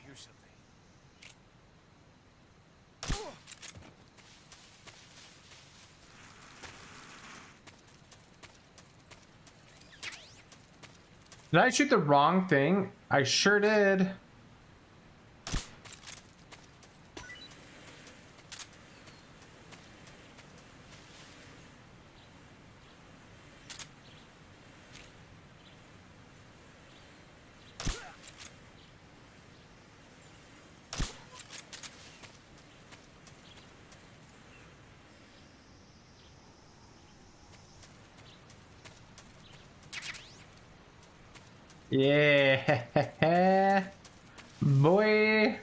S3: hear something.
S2: Did I shoot the wrong thing? I sure did. Yeah, boy.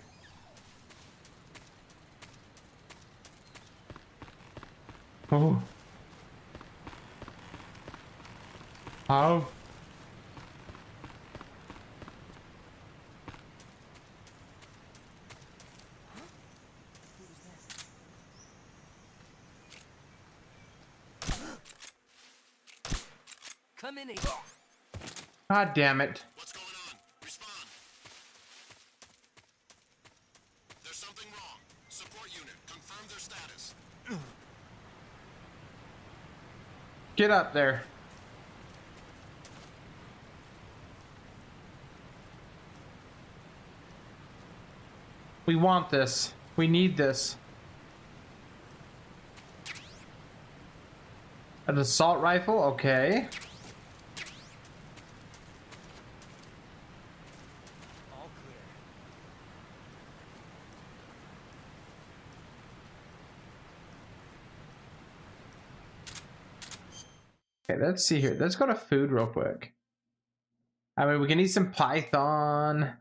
S2: Oh. How?
S6: Come in.
S2: God damn it.
S10: What's going on? Respond. There's something wrong. Support unit, confirm their status.
S2: Get up there. We want this. We need this. An assault rifle, okay.
S7: All clear.
S2: Okay, let's see here. Let's go to food real quick. I mean, we can eat some python.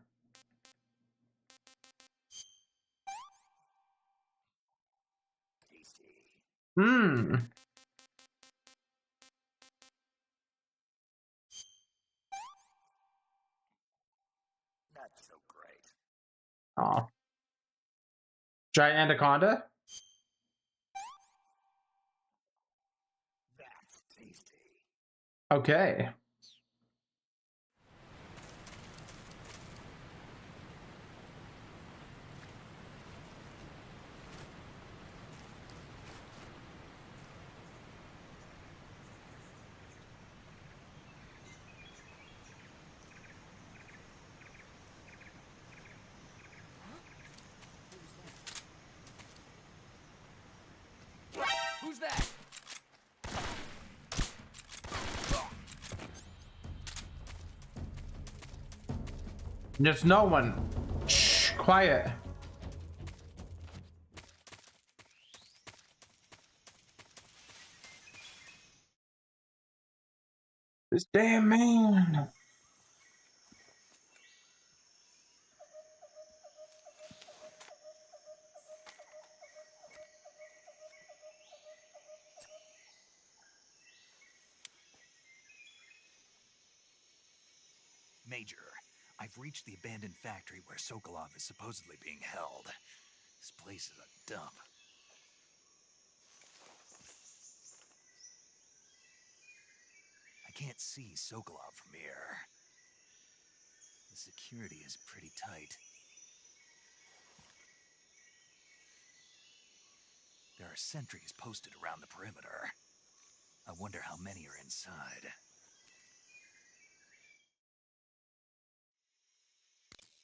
S2: Hmm.
S7: Not so great.
S2: Oh. Giant anaconda?
S7: That's tasty.
S2: Okay.
S7: Who's that?
S2: There's no one. Shh, quiet. This damn man.
S7: Major, I've reached the abandoned factory where Sokolov is supposedly being held. This place is a dump. I can't see Sokolov from here. The security is pretty tight. There are sentries posted around the perimeter. I wonder how many are inside.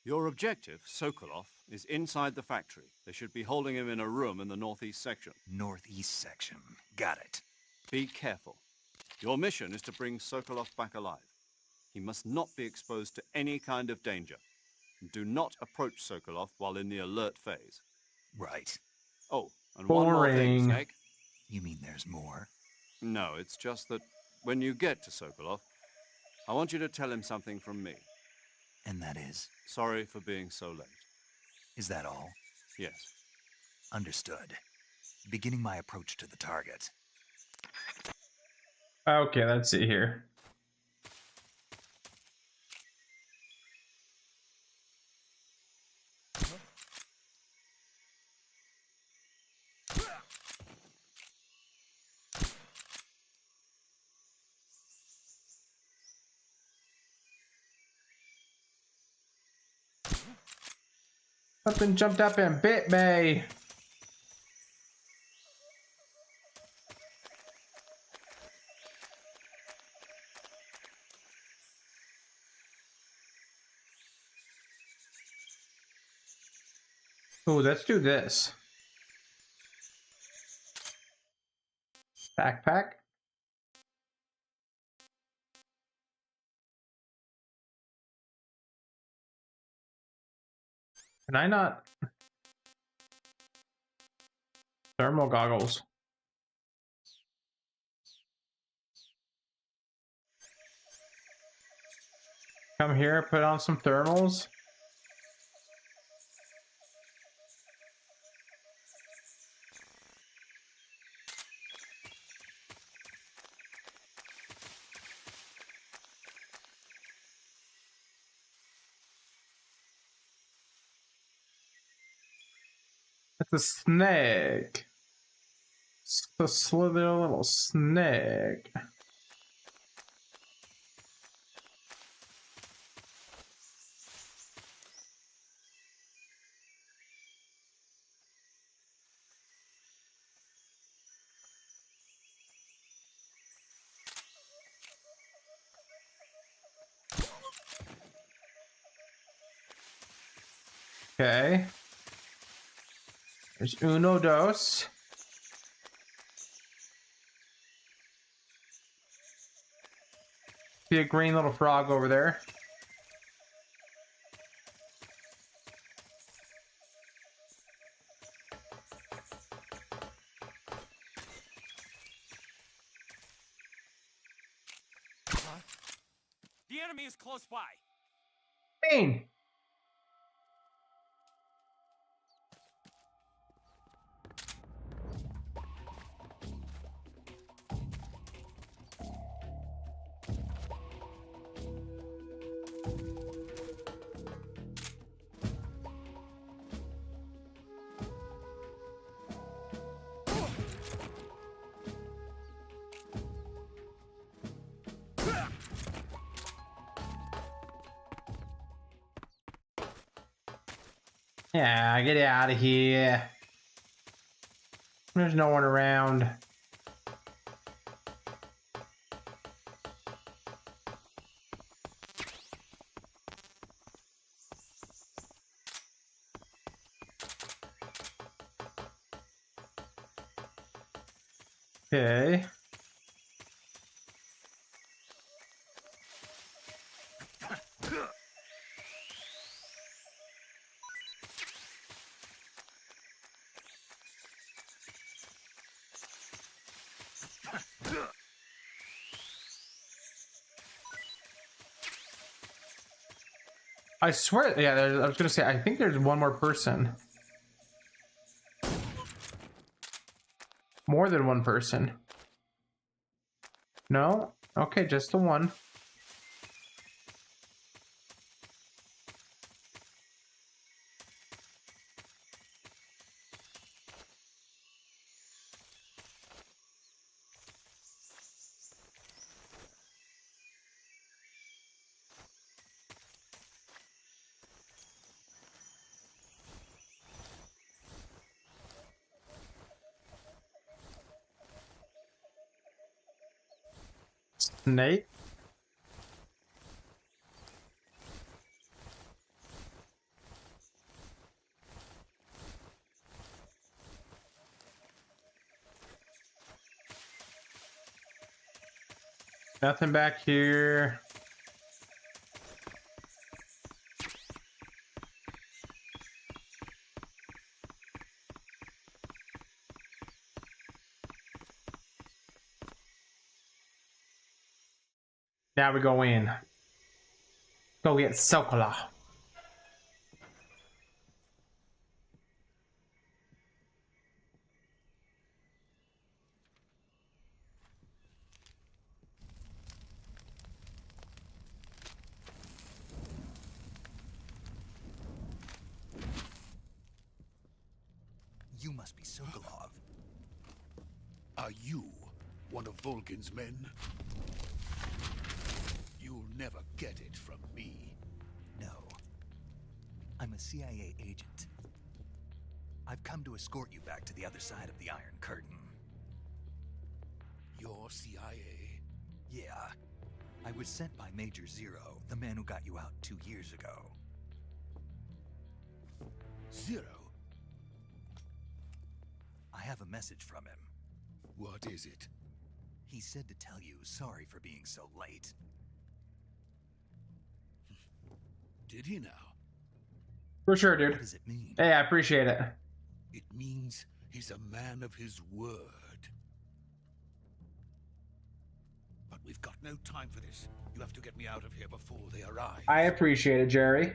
S5: Your objective, Sokolov, is inside the factory. They should be holding him in a room in the northeast section.
S7: Northeast section. Got it.
S5: Be careful. Your mission is to bring Sokolov back alive. He must not be exposed to any kind of danger. Do not approach Sokolov while in the alert phase.
S7: Right.
S5: Oh, and one more thing,
S2: Boring.
S5: Snake.
S7: You mean there's more?
S5: No, it's just that when you get to Sokolov, I want you to tell him something from me.
S7: And that is?
S5: Sorry for being so late.
S7: Is that all?
S5: Yes.
S7: Understood. Beginning my approach to the target.
S2: Okay, let's see here. Something jumped up and bit me. Oh, let's do this. Backpack. Can I not? Thermal goggles. Come here, put on some thermals. It's a snake. It's a slither little snake. Okay. There's uno dos. See a green little frog over there.
S6: The enemy is close by.
S2: Green. Yeah, get out of here. There's no one around. Okay. I swear, yeah, I was gonna say, I think there's one more person. More than one person. No? Okay, just the one. Snake? Nothing back here. Now we go in. Go get Sokola.
S7: You must be Sokolov.
S10: Are you one of Volgin's men? You'll never get it from me.
S7: No. I'm a CIA agent. I've come to escort you back to the other side of the Iron Curtain.
S10: You're CIA?
S7: Yeah. I was sent by Major Zero, the man who got you out 2 years ago.
S10: Zero?
S7: I have a message from him.
S10: What is it?
S7: He said to tell you sorry for being so late.
S10: Did he now?
S2: For sure, dude.
S7: What does it mean?
S2: Hey, I appreciate it.
S10: It means he's a man of his word. But we've got no time for this. You have to get me out of here before they arrive.
S2: I appreciate it, Jerry.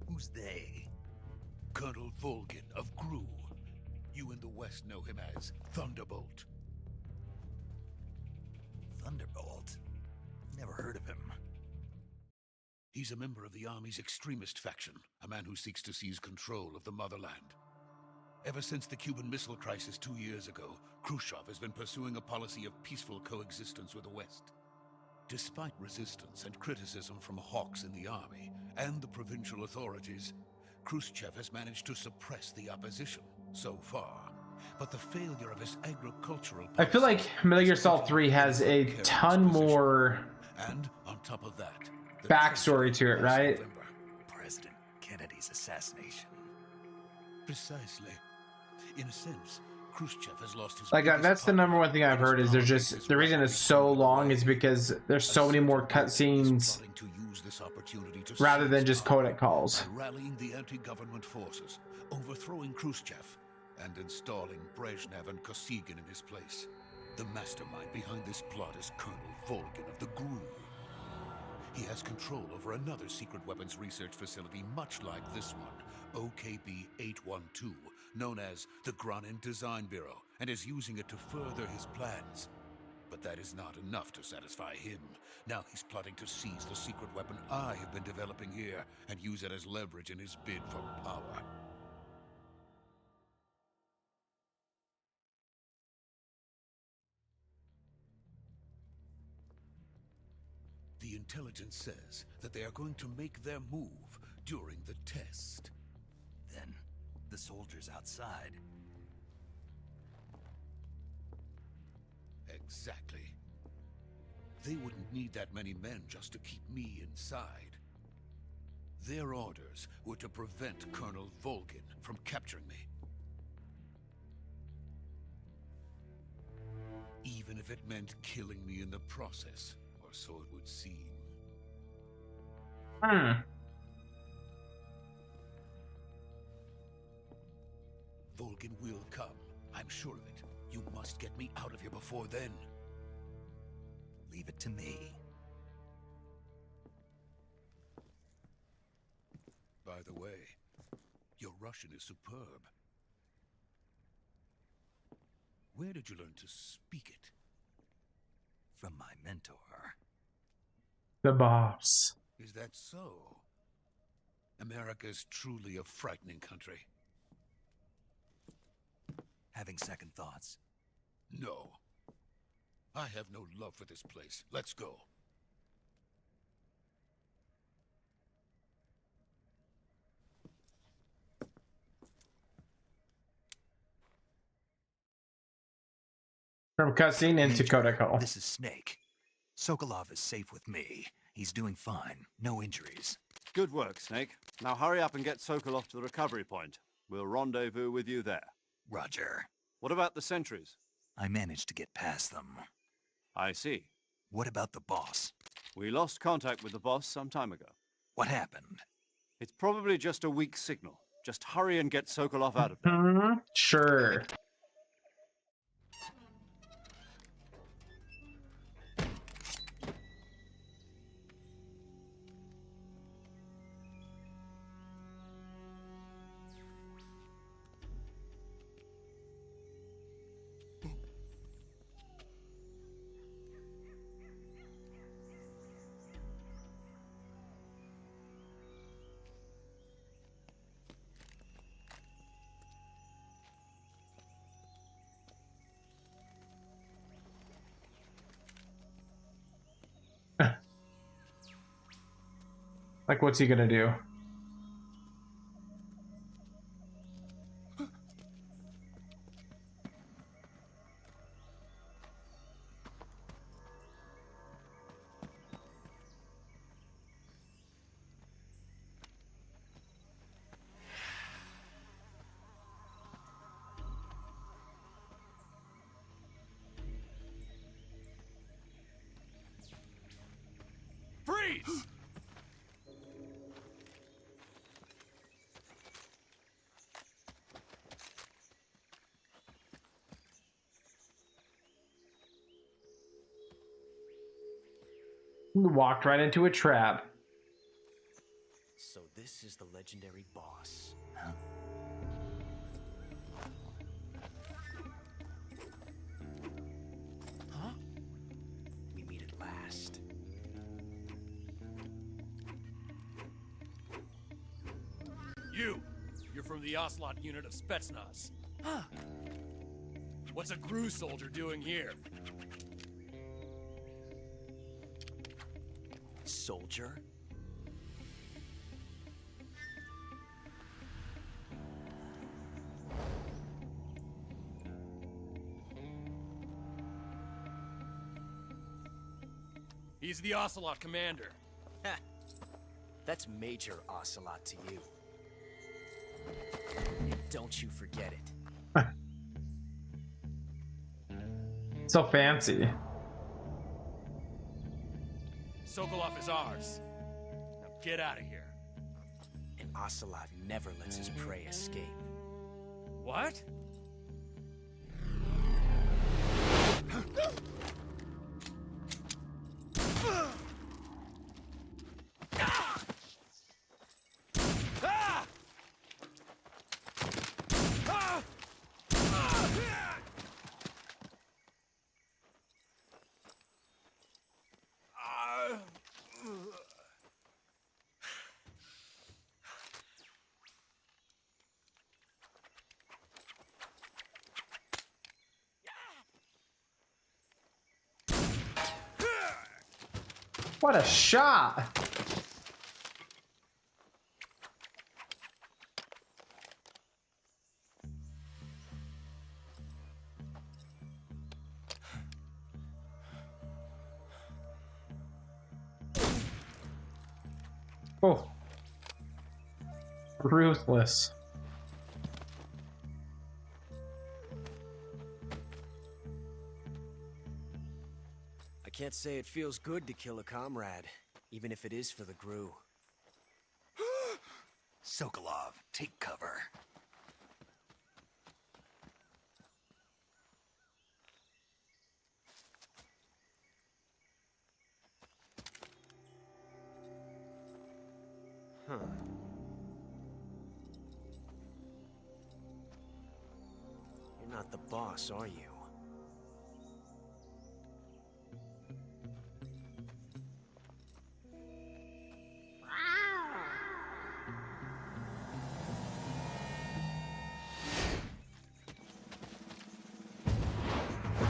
S7: Who's they?
S10: Colonel Volgin of Gru. You in the West know him as Thunderbolt.
S7: Thunderbolt? Never heard of him.
S10: He's a member of the Army's extremist faction, a man who seeks to seize control of the motherland. Ever since the Cuban Missile Crisis 2 years ago, Khrushchev has been pursuing a policy of peaceful coexistence with the West. Despite resistance and criticism from hawks in the army and the provincial authorities, Khrushchev has managed to suppress the opposition so far. But the failure of his agricultural
S2: I feel like Metal Gear Solid 3 has a ton more
S10: and on top of that,
S2: backstory to it, right?
S7: President Kennedy's assassination.
S10: Precisely. In a sense, Khrushchev has lost his
S2: Like that's the number one thing I've heard is there's just the reason it's so long is because there's so many more cutscenes rather than just codec calls.
S10: By rallying the anti-government forces, overthrowing Khrushchev, and installing Brezhnev and Kosygin in his place. The mastermind behind this plot is Colonel Volgin of the GRU. He has control over another secret weapons research facility much like this one, OKB-812, known as the Granin Design Bureau, and is using it to further his plans. But that is not enough to satisfy him. Now he's plotting to seize the secret weapon I have been developing here and use it as leverage in his bid for power. The intelligence says that they are going to make their move during the test.
S7: Then, the soldiers outside.
S10: Exactly. They wouldn't need that many men just to keep me inside. Their orders were to prevent Colonel Volgin from capturing me. Even if it meant killing me in the process, or so it would seem. Volgin will come. I'm sure of it. You must get me out of here before then.
S7: Leave it to me.
S10: By the way, your Russian is superb. Where did you learn to speak it?
S7: From my mentor.
S2: The boss.
S10: Is that so? America is truly a frightening country.
S7: Having second thoughts?
S10: No. I have no love for this place. Let's go.
S2: From cutscene into codec call.
S7: This is Snake. Sokolov is safe with me. He's doing fine. No injuries.
S4: Good work, Snake. Now hurry up and get Sokolov to the recovery point. We'll rendezvous with you there.
S7: Roger.
S4: What about the sentries?
S7: I managed to get past them.
S4: I see.
S7: What about the boss?
S4: We lost contact with the boss some time ago.
S7: What happened?
S4: It's probably just a weak signal. Just hurry and get Sokolov out of there.
S2: Sure. Like, what's he gonna do?
S6: Freeze!
S2: Walked right into a trap.
S11: So this is the legendary boss.
S7: Huh?
S11: Huh? We meet at last.
S6: You're from the Ocelot unit of Spetsnaz.
S11: Huh?
S6: What's a GRU soldier doing here?
S11: Soldier?
S6: He's the Ocelot commander.
S11: Ha! That's Major Ocelot to you. And don't you forget it.
S2: So fancy.
S12: Sokolov is ours. Now get out of here.
S11: And Ocelot never lets his prey escape.
S12: What?
S2: What a shot! Oh. Ruthless.
S11: I can't say it feels good to kill a comrade, even if it is for the Gru.
S7: Sokolov, take cover.
S11: Huh. You're not the boss, are you?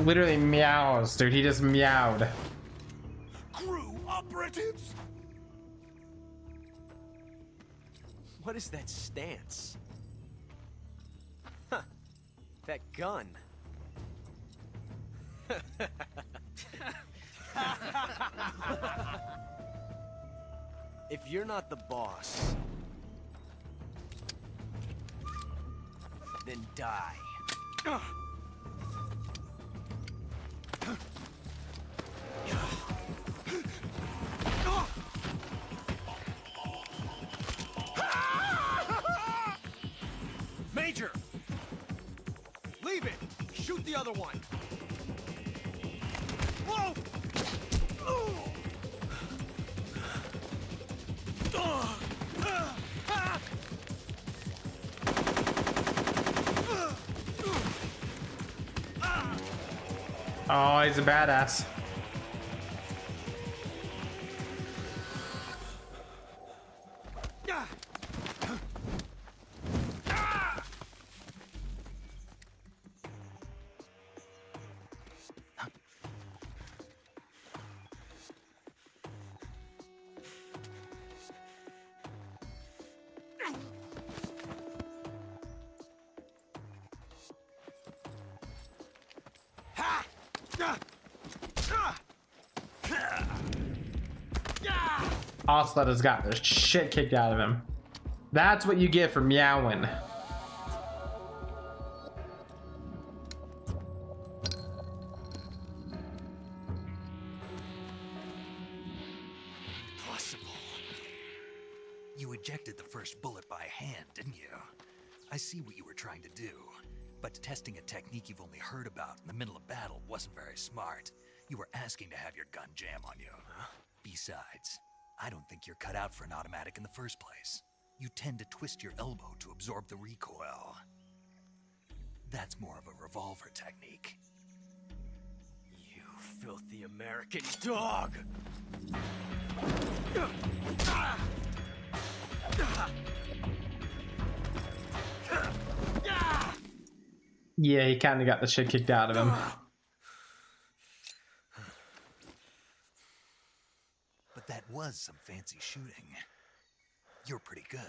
S2: Literally meows, dude. He just meowed.
S10: Crew operatives?
S11: What is that stance? Huh. That gun. If you're not the boss, then die.
S6: Major! Leave it! Shoot the other one! Whoa!
S2: Oh, he's a badass. Ocelot has got the shit kicked out of him. That's what you get for meowing.
S7: Impossible. You ejected the first bullet by hand, didn't you? I see what you were trying to do, but testing a technique you've only heard about in the middle of battle wasn't very smart. You were asking to have your gun jam on you. Besides, I don't think you're cut out for an automatic in the first place. You tend to twist your elbow to absorb the recoil. That's more of a revolver technique.
S11: You filthy American dog!
S2: Yeah, he kind of got the shit kicked out of him.
S7: But that was some fancy shooting. You're pretty good.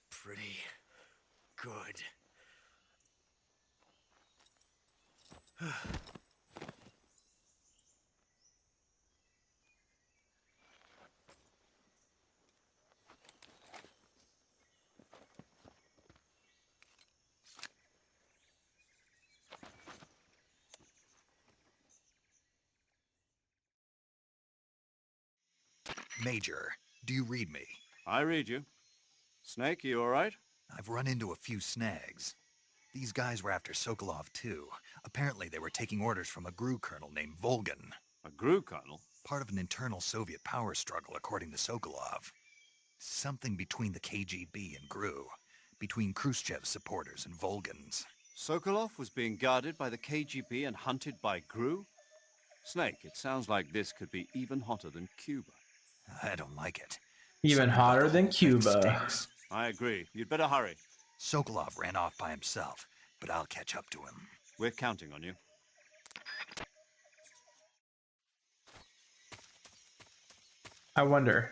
S11: Pretty good.
S7: Major, do you read me?
S5: I read you. Snake, you all right?
S7: I've run into a few snags. These guys were after Sokolov too. Apparently they were taking orders from a GRU colonel named Volgan.
S5: A GRU colonel?
S7: Part of an internal Soviet power struggle, according to Sokolov. Something between the KGB and GRU. Between Khrushchev's supporters and Volgan's.
S5: Sokolov was being guarded by the KGB and hunted by GRU? Snake, it sounds like this could be even hotter than Cuba.
S7: I don't like it.
S2: Even hotter than Cuba.
S7: Stinks.
S5: I agree. You'd better hurry.
S7: Sokolov ran off by himself, but I'll catch up to him.
S5: We're counting on you.
S2: I wonder.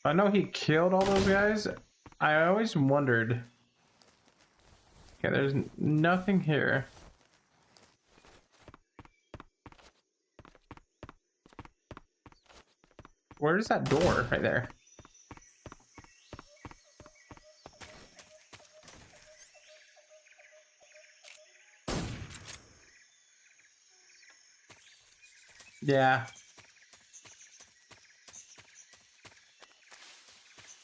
S2: I know he killed all those guys. I always wondered. Okay, there's nothing here. Where's that door right there? Yeah.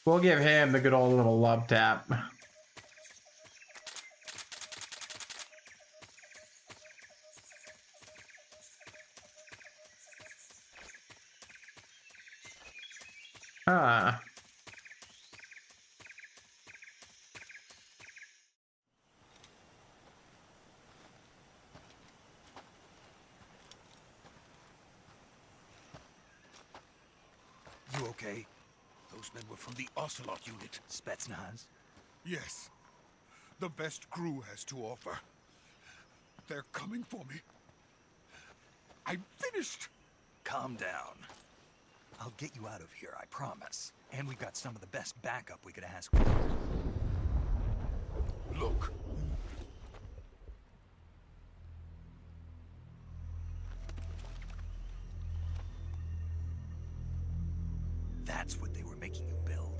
S2: We'll give him the good old little love tap. Ah.
S10: You okay? Those men were from the Ocelot unit.
S7: Spetsnaz?
S10: Yes. The best GRU has to offer. They're coming for me. I'm finished.
S7: Calm down. I'll get you out of here, I promise. And we've got some of the best backup we could ask for.
S10: Look.
S7: That's what they were making you build?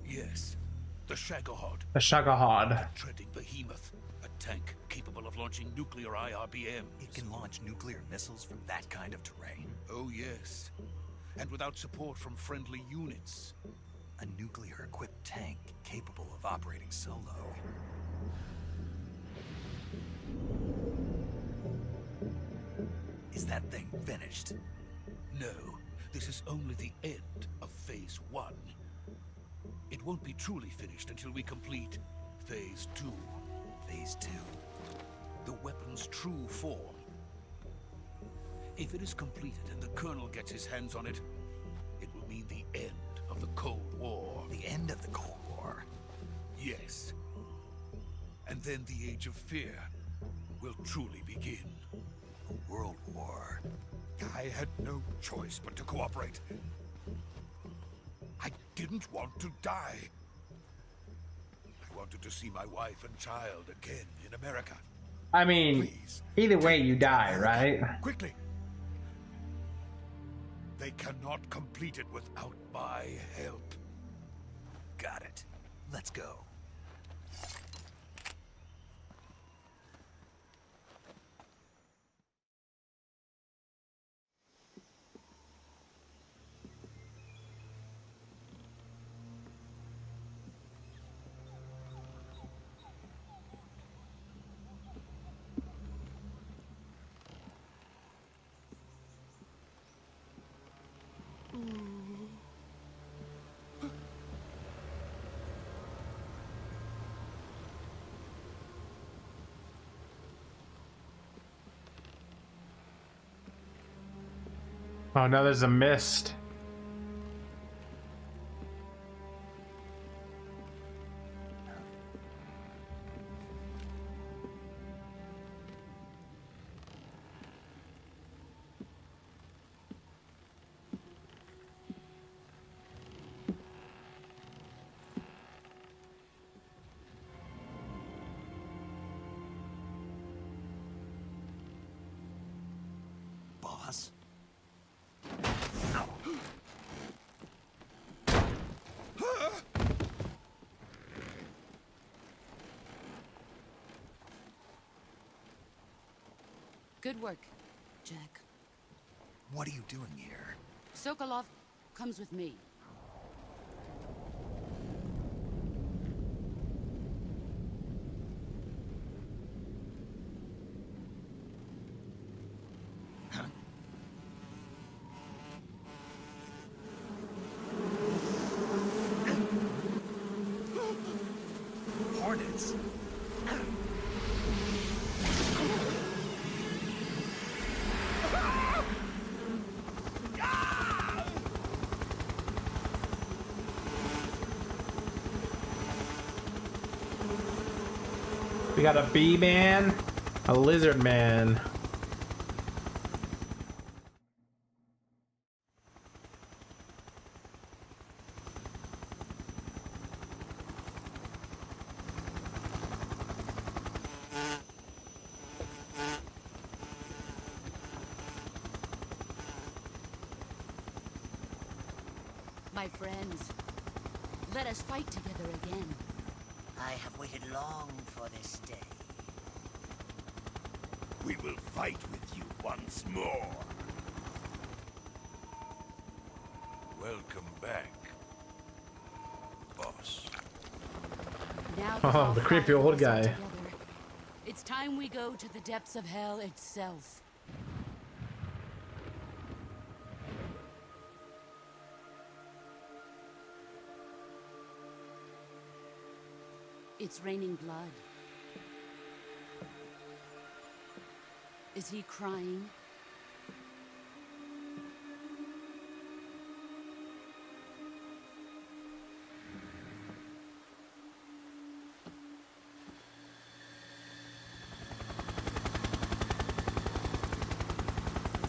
S10: Yes. The Shagahod.
S2: The Shagahod.
S10: Treading behemoth. A tank capable of launching nuclear IRBMs.
S7: It can launch nuclear missiles from that kind of terrain?
S10: Oh, yes. And without support from friendly units.
S7: A nuclear-equipped tank capable of operating solo. Is that thing finished?
S10: No. This is only the end of Phase 1. It won't be truly finished until we complete Phase 2.
S7: Phase 2?
S10: The weapon's true form. If it is completed and the Colonel gets his hands on it, it will mean the end of the Cold War.
S7: The end of the Cold War?
S10: Yes. And then the Age of Fear will truly begin.
S7: A world war.
S10: I had no choice but to cooperate. I didn't want to die. I wanted to see my wife and child again in America.
S2: I mean,
S10: Please,
S2: either way you die, right?
S10: quickly. They cannot complete it without my help.
S7: Got it. Let's go.
S2: Oh no, there's a mist.
S7: Boss?
S9: Good work, Jack.
S7: What are you doing here?
S9: Sokolov comes with me.
S7: Hornets.
S2: We got a bee man, a lizard man.
S9: My friends, let us fight together again.
S13: I have waited long for this day.
S10: We will fight with you once more. Welcome back, boss.
S9: Now that
S2: Oh,
S9: all
S2: the creepy
S9: five of
S2: old
S9: us are
S2: guy.
S9: together, it's time we go to the depths of hell itself. It's raining blood. Is he crying?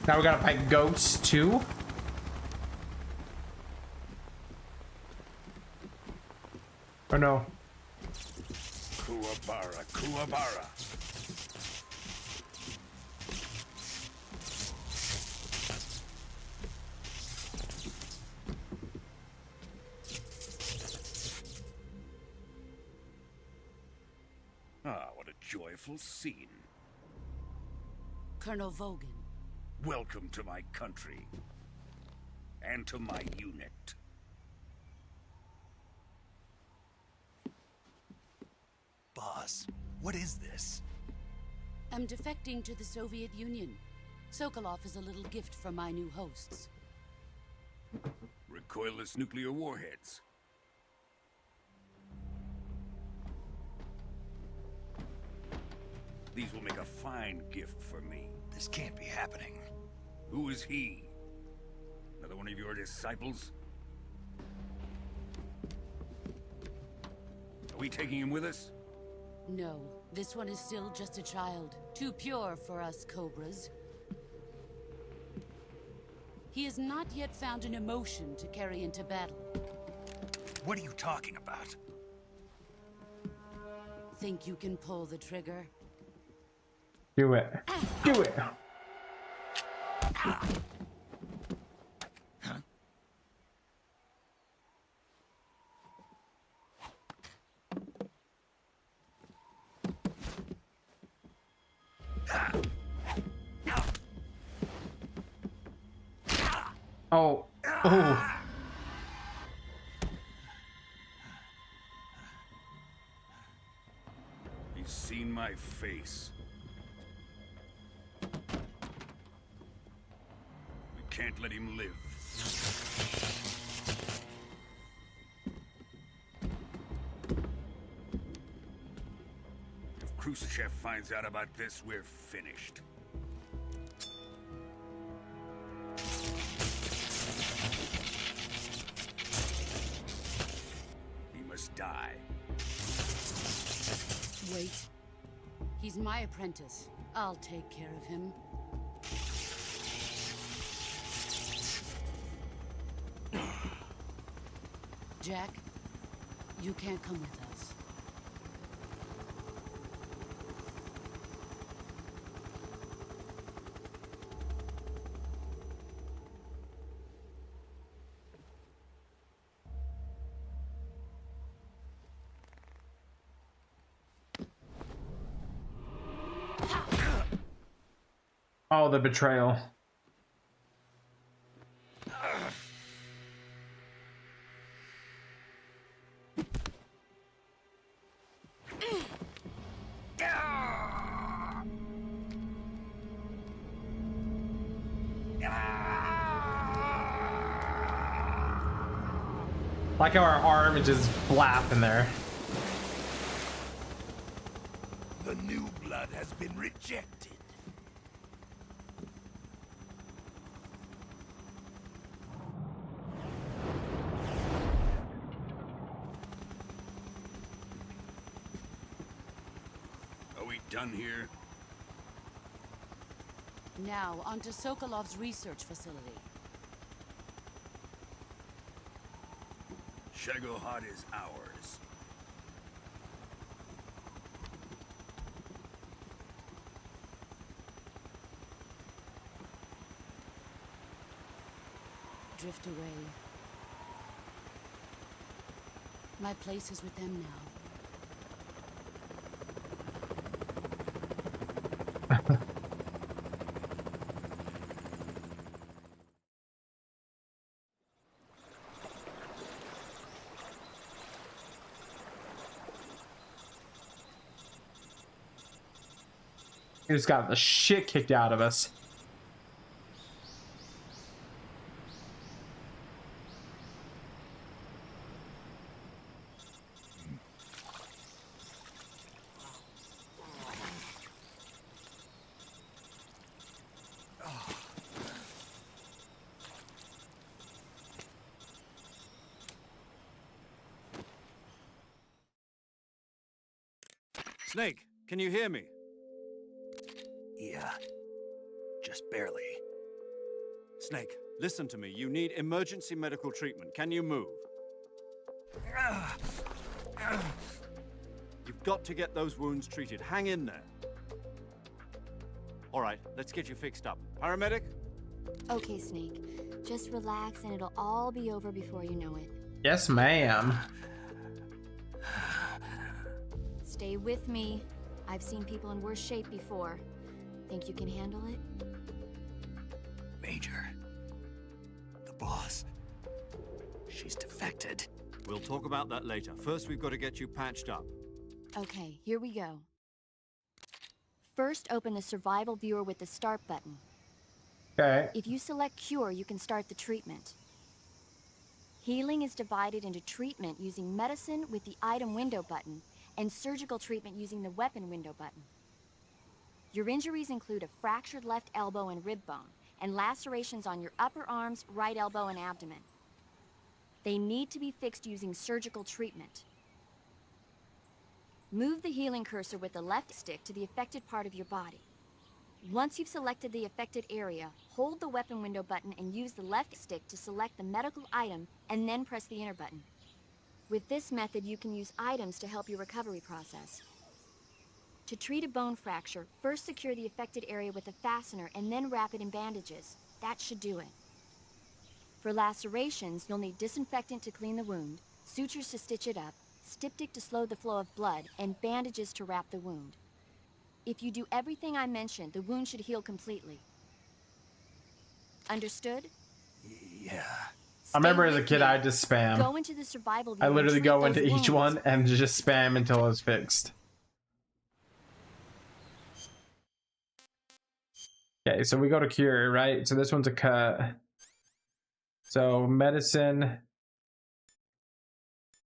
S2: Now we gotta fight goats too. Or no?
S10: Kuwabara, Kuwabara. Ah, what a joyful scene.
S9: Colonel Vogan.
S10: Welcome to my country. And to my unit.
S7: Boss, what is this?
S9: I'm defecting to the Soviet Union. Sokolov is a little gift from my new hosts.
S10: Recoilless nuclear warheads. These will make a fine gift for me.
S7: This can't be happening.
S10: Who is he? Another one of your disciples? Are we taking him with us?
S9: No, this one is still just a child. Too pure for us Cobras. He has not yet found an emotion to carry into battle.
S7: What are you talking about?
S9: Think you can pull the trigger?
S2: Do it. Do it. Oh. Oh.
S10: He's seen my face. We can't let him live. If Khrushchev finds out about this, we're finished. He must die.
S9: Wait. He's my apprentice. I'll take care of him. Jack, you can't come with us.
S2: Oh, the betrayal. Like how our arm is just flapping there.
S10: The new blood has been rejected. Are we done here?
S9: Now, on to Sokolov's research facility.
S10: Shagohod is ours.
S9: Drift away. My place is with them now.
S2: We just got the shit kicked out of us.
S5: Snake, can you hear me?
S7: Yeah. Just barely.
S5: Snake, listen to me. You need emergency medical treatment. Can you move? You've got to get those wounds treated. Hang in there. All right, let's get you fixed up. Paramedic?
S8: Okay, Snake. Just relax and it'll all be over before you know it.
S2: Yes, ma'am.
S8: Stay with me. I've seen people in worse shape before. Think you can handle it?
S7: Major. The boss. She's defected.
S5: We'll talk about that later. First, we've got to get you patched up.
S8: Okay, here we go. First, open the survival viewer with the start button.
S2: Okay.
S8: If you select cure, you can start the treatment. Healing is divided into treatment using medicine with the item window button and surgical treatment using the weapon window button. Your injuries include a fractured left elbow and rib bone, and lacerations on your upper arms, right elbow, and abdomen. They need to be fixed using surgical treatment. Move the healing cursor with the left stick to the affected part of your body. Once you've selected the affected area, hold the weapon window button and use the left stick to select the medical item, and then press the enter button. With this method, you can use items to help your recovery process. To treat a bone fracture, first secure the affected area with a fastener and then wrap it in bandages. That should do it. For lacerations, you'll need disinfectant to clean the wound, sutures to stitch it up, styptic to slow the flow of blood, and bandages to wrap the wound. If you do everything I mentioned, the wound should heal completely. Understood?
S7: Yeah.
S2: I remember as a kid, I just spam.
S8: Go into the survival view
S2: I literally
S8: and
S2: go
S8: treat
S2: into
S8: those
S2: each
S8: wounds.
S2: one and just spam until it's fixed. Okay, so we go to cure, right? So this one's a cut. So medicine,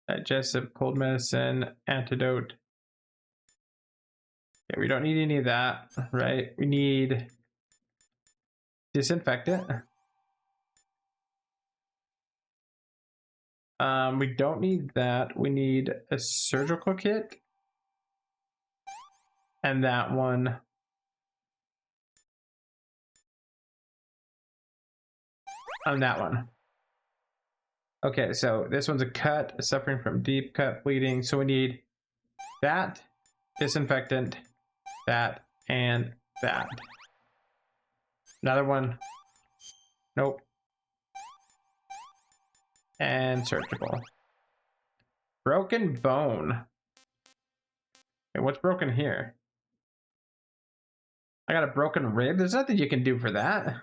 S2: digestive, cold medicine, antidote. Okay, we don't need any of that, right? We need disinfectant. We don't need that. We need a surgical kit. And that one. On that one. Okay, so this one's a cut, suffering from deep cut bleeding. So we need that, disinfectant, that, and that. Another one. Nope. And surgical. Broken bone. Okay, what's broken here? I got a broken rib. There's nothing you can do for that.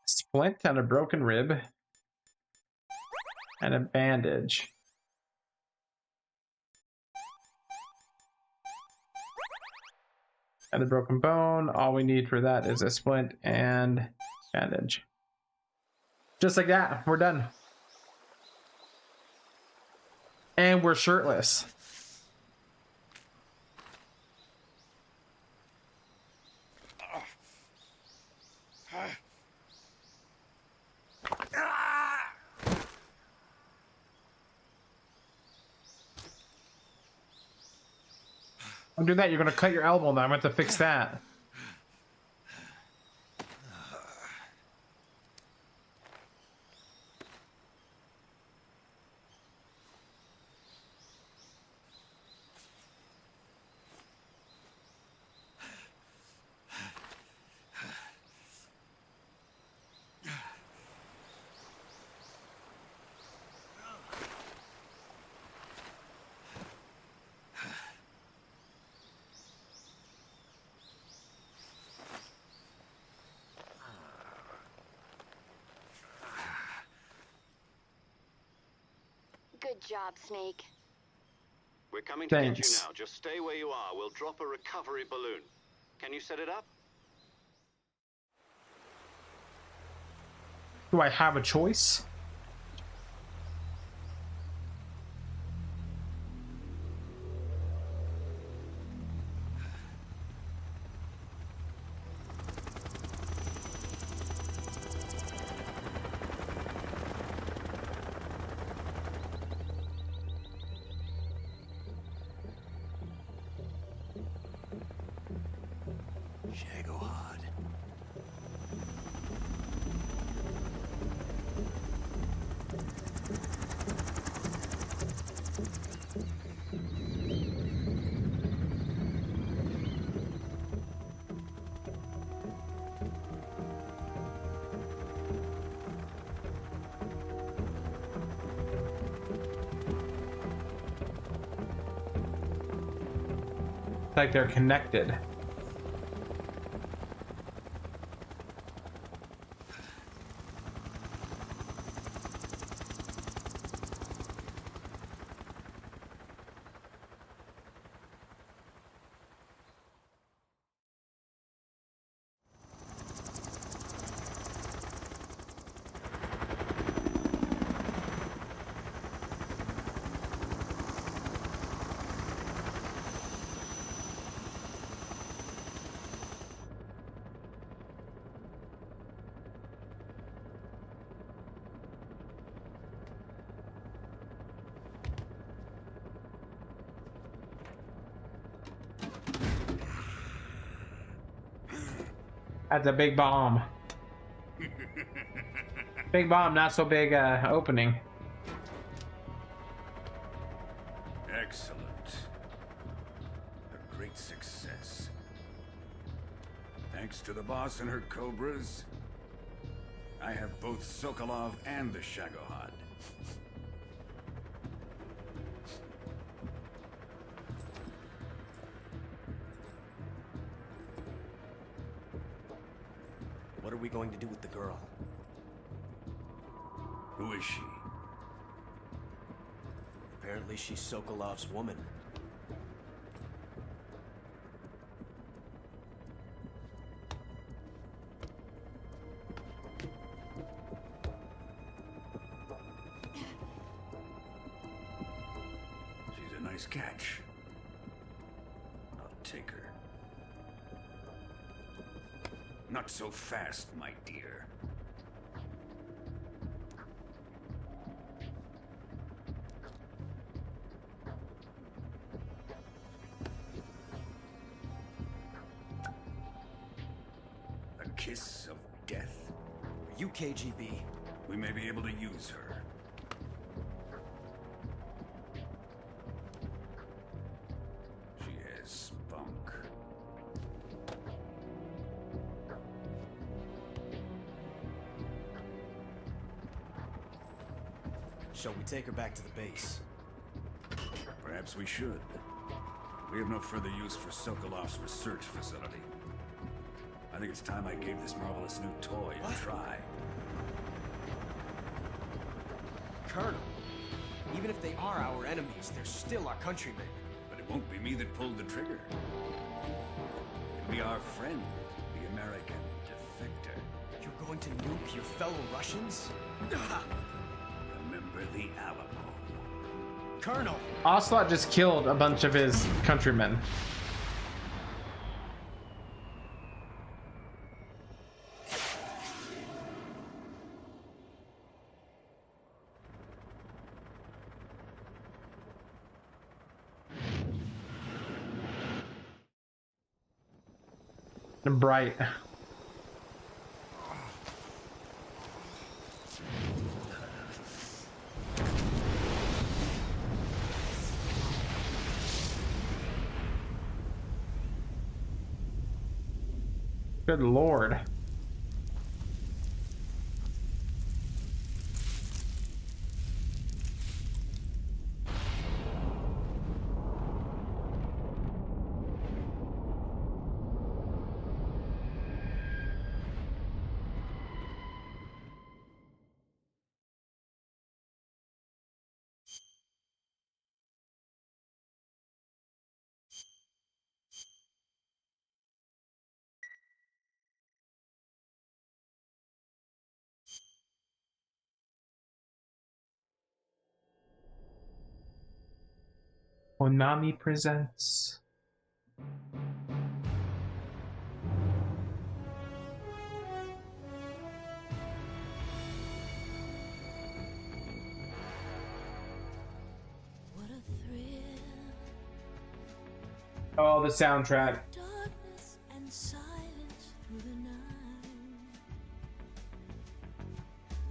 S2: Splint and a broken rib. And a bandage. And a broken bone. All we need for that is a splint and bandage. Just like that, we're done. And we're shirtless. Don't do that, you're gonna cut your elbow now. I'm gonna have to fix that.
S8: Good job, Snake.
S4: We're coming to get you
S2: Thanks.
S4: now. Just stay where you are. We'll drop a recovery balloon. Can you set it up?
S2: Do I have a choice?
S7: Shagohod.
S2: Like they're connected. That's a big bomb. Big bomb, not so big opening.
S10: Excellent. A great success. Thanks to the boss and her cobras, I have both Sokolov and the Shagohod.
S11: What are we going to do with the girl?
S10: Who is she?
S11: Apparently she's Sokolov's woman.
S10: She's a nice catch. I'll take her. Not so fast, my dear. A kiss of death.
S11: Are you KGB?
S10: We may be able to use her. She has spunk.
S11: Shall we take her back to the base?
S10: Perhaps we should.
S14: We have no further use for Sokolov's research facility. I think it's time I gave this marvelous new toy a try.
S11: Colonel, even if they are our enemies, they're still our countrymen.
S14: But it won't be me that pulled the trigger. It'll be our friend, the American defector.
S11: You're going to nuke your fellow Russians?
S14: Remember the Alamo.
S11: Colonel!
S2: Ocelot just killed a bunch of his countrymen. And bright. Good Lord. Konami presents.
S15: What a thrill.
S2: Oh, the soundtrack.
S15: Darkness and silence through the night.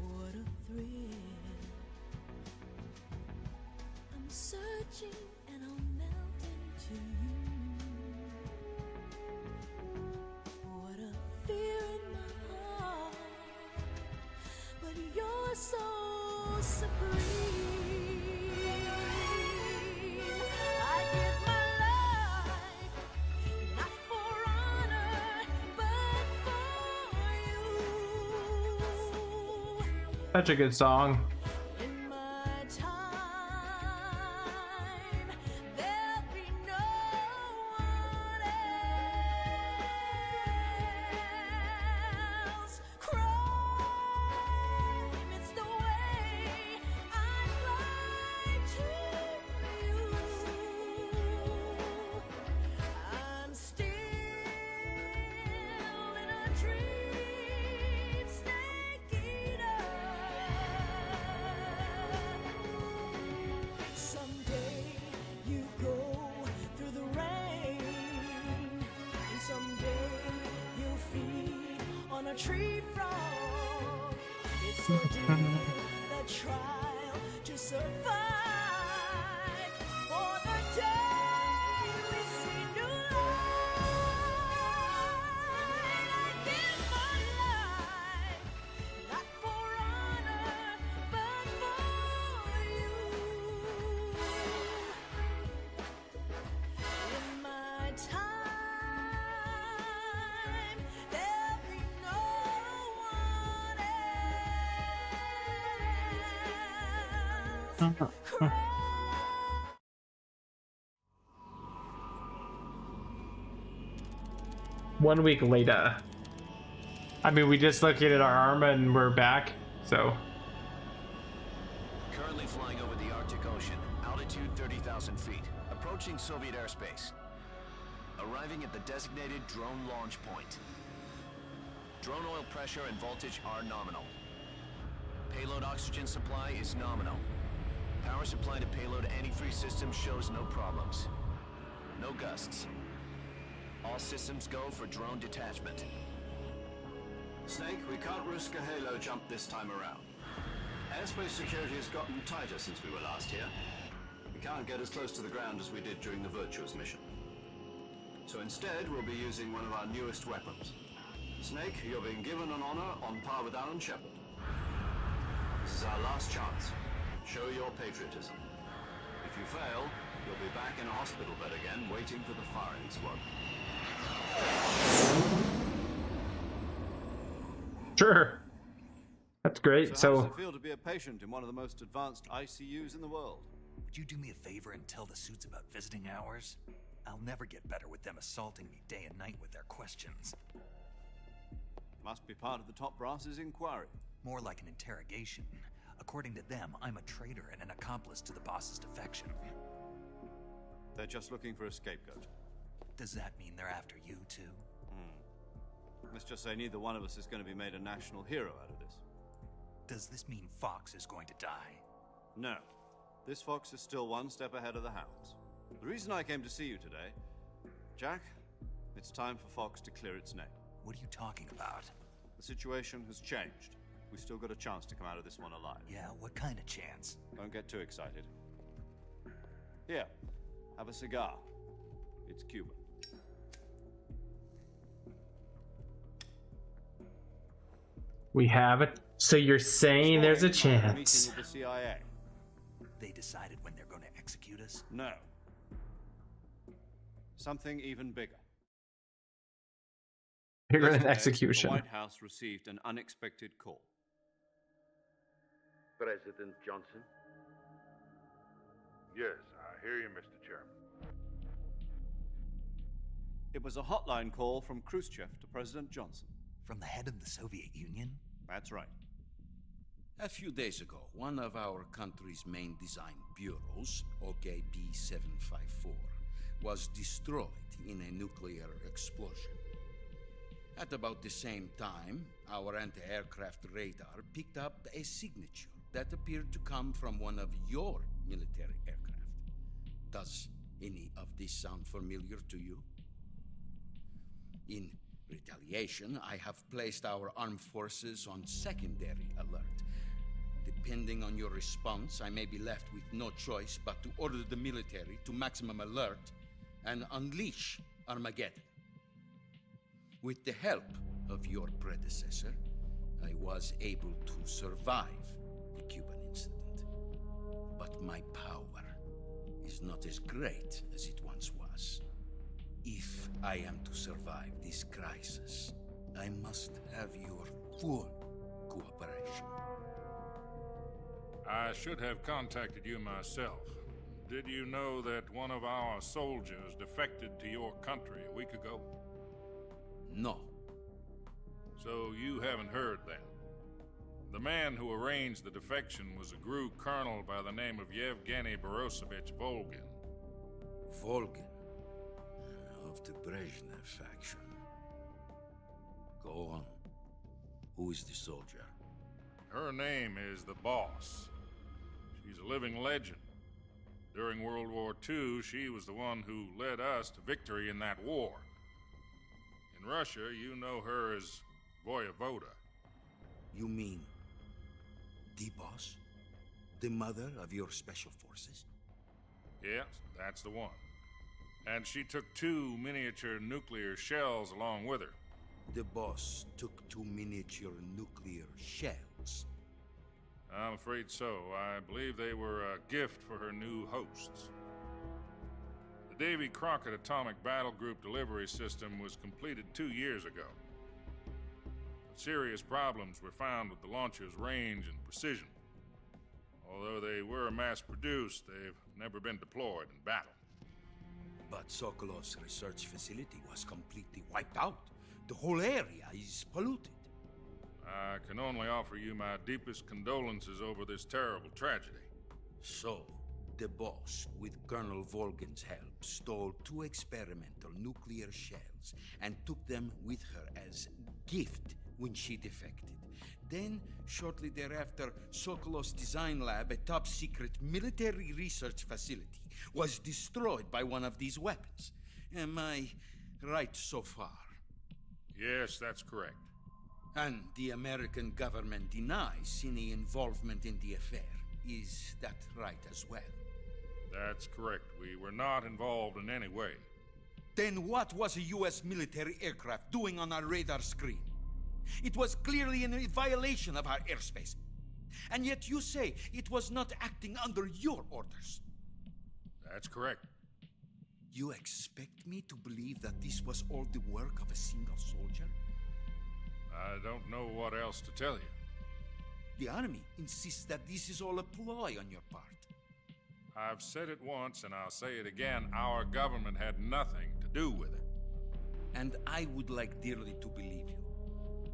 S15: What a thrill. I'm searching and I'll melt into you. What a fear in my heart. But you're so supreme. I give my life, not for honor, but for you.
S2: Such a good song.
S15: In my time, there'll be no one else. Crime, it's the way I'd like to you. I'm still in a dream, snake eater. Someday you go through the rain, and someday you'll feed on a tree frog. It's so deep, the trial to survive. For the day we see new light, I give my life, not for honor, but for you. In my time, there'll be no one else.
S2: 1 week later. I mean, we dislocated our arm and we're back, so.
S6: Currently flying over the Arctic Ocean, altitude 30,000 feet, approaching Soviet airspace. Arriving at the designated drone launch point. Drone oil pressure and voltage are nominal. Payload oxygen supply is nominal. Power supply to payload antifreeze system shows no problems. No gusts. All systems go for drone detachment.
S5: Snake, we can't risk a halo jump this time around. Airspace security has gotten tighter since we were last here. We can't get as close to the ground as we did during the Virtuous mission. So instead, we'll be using one of our newest weapons. Snake, you're being given an honor on par with Alan Shepard. This is our last chance. Show your patriotism. If you fail, You'll be back in a hospital bed again, waiting for the firing squad.
S2: Sure. That's great.
S5: So how does
S2: So
S5: it feel to be a patient in one of the most advanced ICUs in the world?
S7: Would you do me a favor and tell the suits about visiting hours? I'll never get better with them assaulting me day and night with their questions.
S5: Must be part of the top brass's inquiry.
S7: More like an interrogation. According to them, I'm a traitor and an accomplice to the boss's defection.
S5: They're just looking for a scapegoat.
S7: Does that mean they're after you, too?
S5: Let's just say neither one of us is going to be made a national hero out of this.
S7: Does this mean Fox is going to die?
S5: No. This fox is still one step ahead of the hounds. The reason I came to see you today, Jack, it's time for Fox to clear its name.
S7: What are you talking about?
S5: The situation has changed. We've still got a chance to come out of this one alive.
S7: Yeah, what kind of chance?
S5: Don't get too excited. Here, have a cigar. It's Cuban.
S2: we have it. So you're saying there's a
S5: This morning, I had
S2: chance.
S5: meeting with the CIA.
S7: They decided when they're going to execute us?
S5: No. Something even bigger.
S2: Bigger than
S5: Yesterday,
S2: execution.
S5: The White House received an unexpected call.
S16: President Johnson?
S17: Yes, I hear you, Mr. Chairman.
S5: It was a hotline call from Khrushchev to President Johnson.
S7: From the head of the Soviet Union?
S5: That's right.
S18: A few days ago, one of our country's main design bureaus, OKB-754, was destroyed in a nuclear explosion. At about the same time, our anti-aircraft radar picked up a signature that appeared to come from one of your military aircraft. Does any of this sound familiar to you? In retaliation, I have placed our armed forces on secondary alert. Depending on your response, I may be left with no choice but to order the military to maximum alert and unleash Armageddon. With the help of your predecessor, I was able to survive the Cuban incident. But my power is not as great as it once was. If I am to survive this crisis, I must have your full cooperation.
S17: I should have contacted you myself. Did you know that one of our soldiers defected to your country a week ago?
S18: No.
S17: So you haven't heard then. The man who arranged the defection was a GRU colonel by the name of Yevgeny Borosovich Volgin.
S18: Volgin? Of the Brezhnev faction. Go on. Who is the soldier?
S17: Her name is the Boss. She's a living legend. During World War II, she was the one who led us to victory in that war. In Russia, you know her as Voyevoda.
S18: You mean the Boss? The mother of your special forces?
S17: Yes, that's the one. And she took 2 miniature nuclear shells along with her.
S18: The Boss took 2 miniature nuclear shells.
S17: I'm afraid so. I believe they were a gift for her new hosts. The Davy Crockett Atomic Battle Group delivery system was completed 2 years ago. But serious problems were found with the launcher's range and precision. Although they were mass-produced, they've never been deployed in battle.
S18: But Sokolov's research facility was completely wiped out. The whole area is polluted.
S17: I can only offer you my deepest condolences over this terrible tragedy.
S18: So, the Boss, with Colonel Volgin's help, stole 2 experimental nuclear shells and took them with her as gift when she defected. Then, shortly thereafter, Sokolov's design lab, a top-secret military research facility, was destroyed by one of these weapons. Am I right so far?
S17: Yes, that's correct.
S18: And the American government denies any involvement in the affair. Is that right as well?
S17: That's correct. We were not involved in any way.
S18: Then what was a U.S. military aircraft doing on our radar screen? It was clearly in violation of our airspace. And yet you say it was not acting under your orders.
S17: That's correct.
S18: You expect me to believe that this was all the work of a single soldier?
S17: I don't know what else to tell you.
S18: The army insists that this is all a ploy on your part.
S17: I've said it once and I'll say it again. Our government had nothing to do with it.
S18: And I would like dearly to believe you.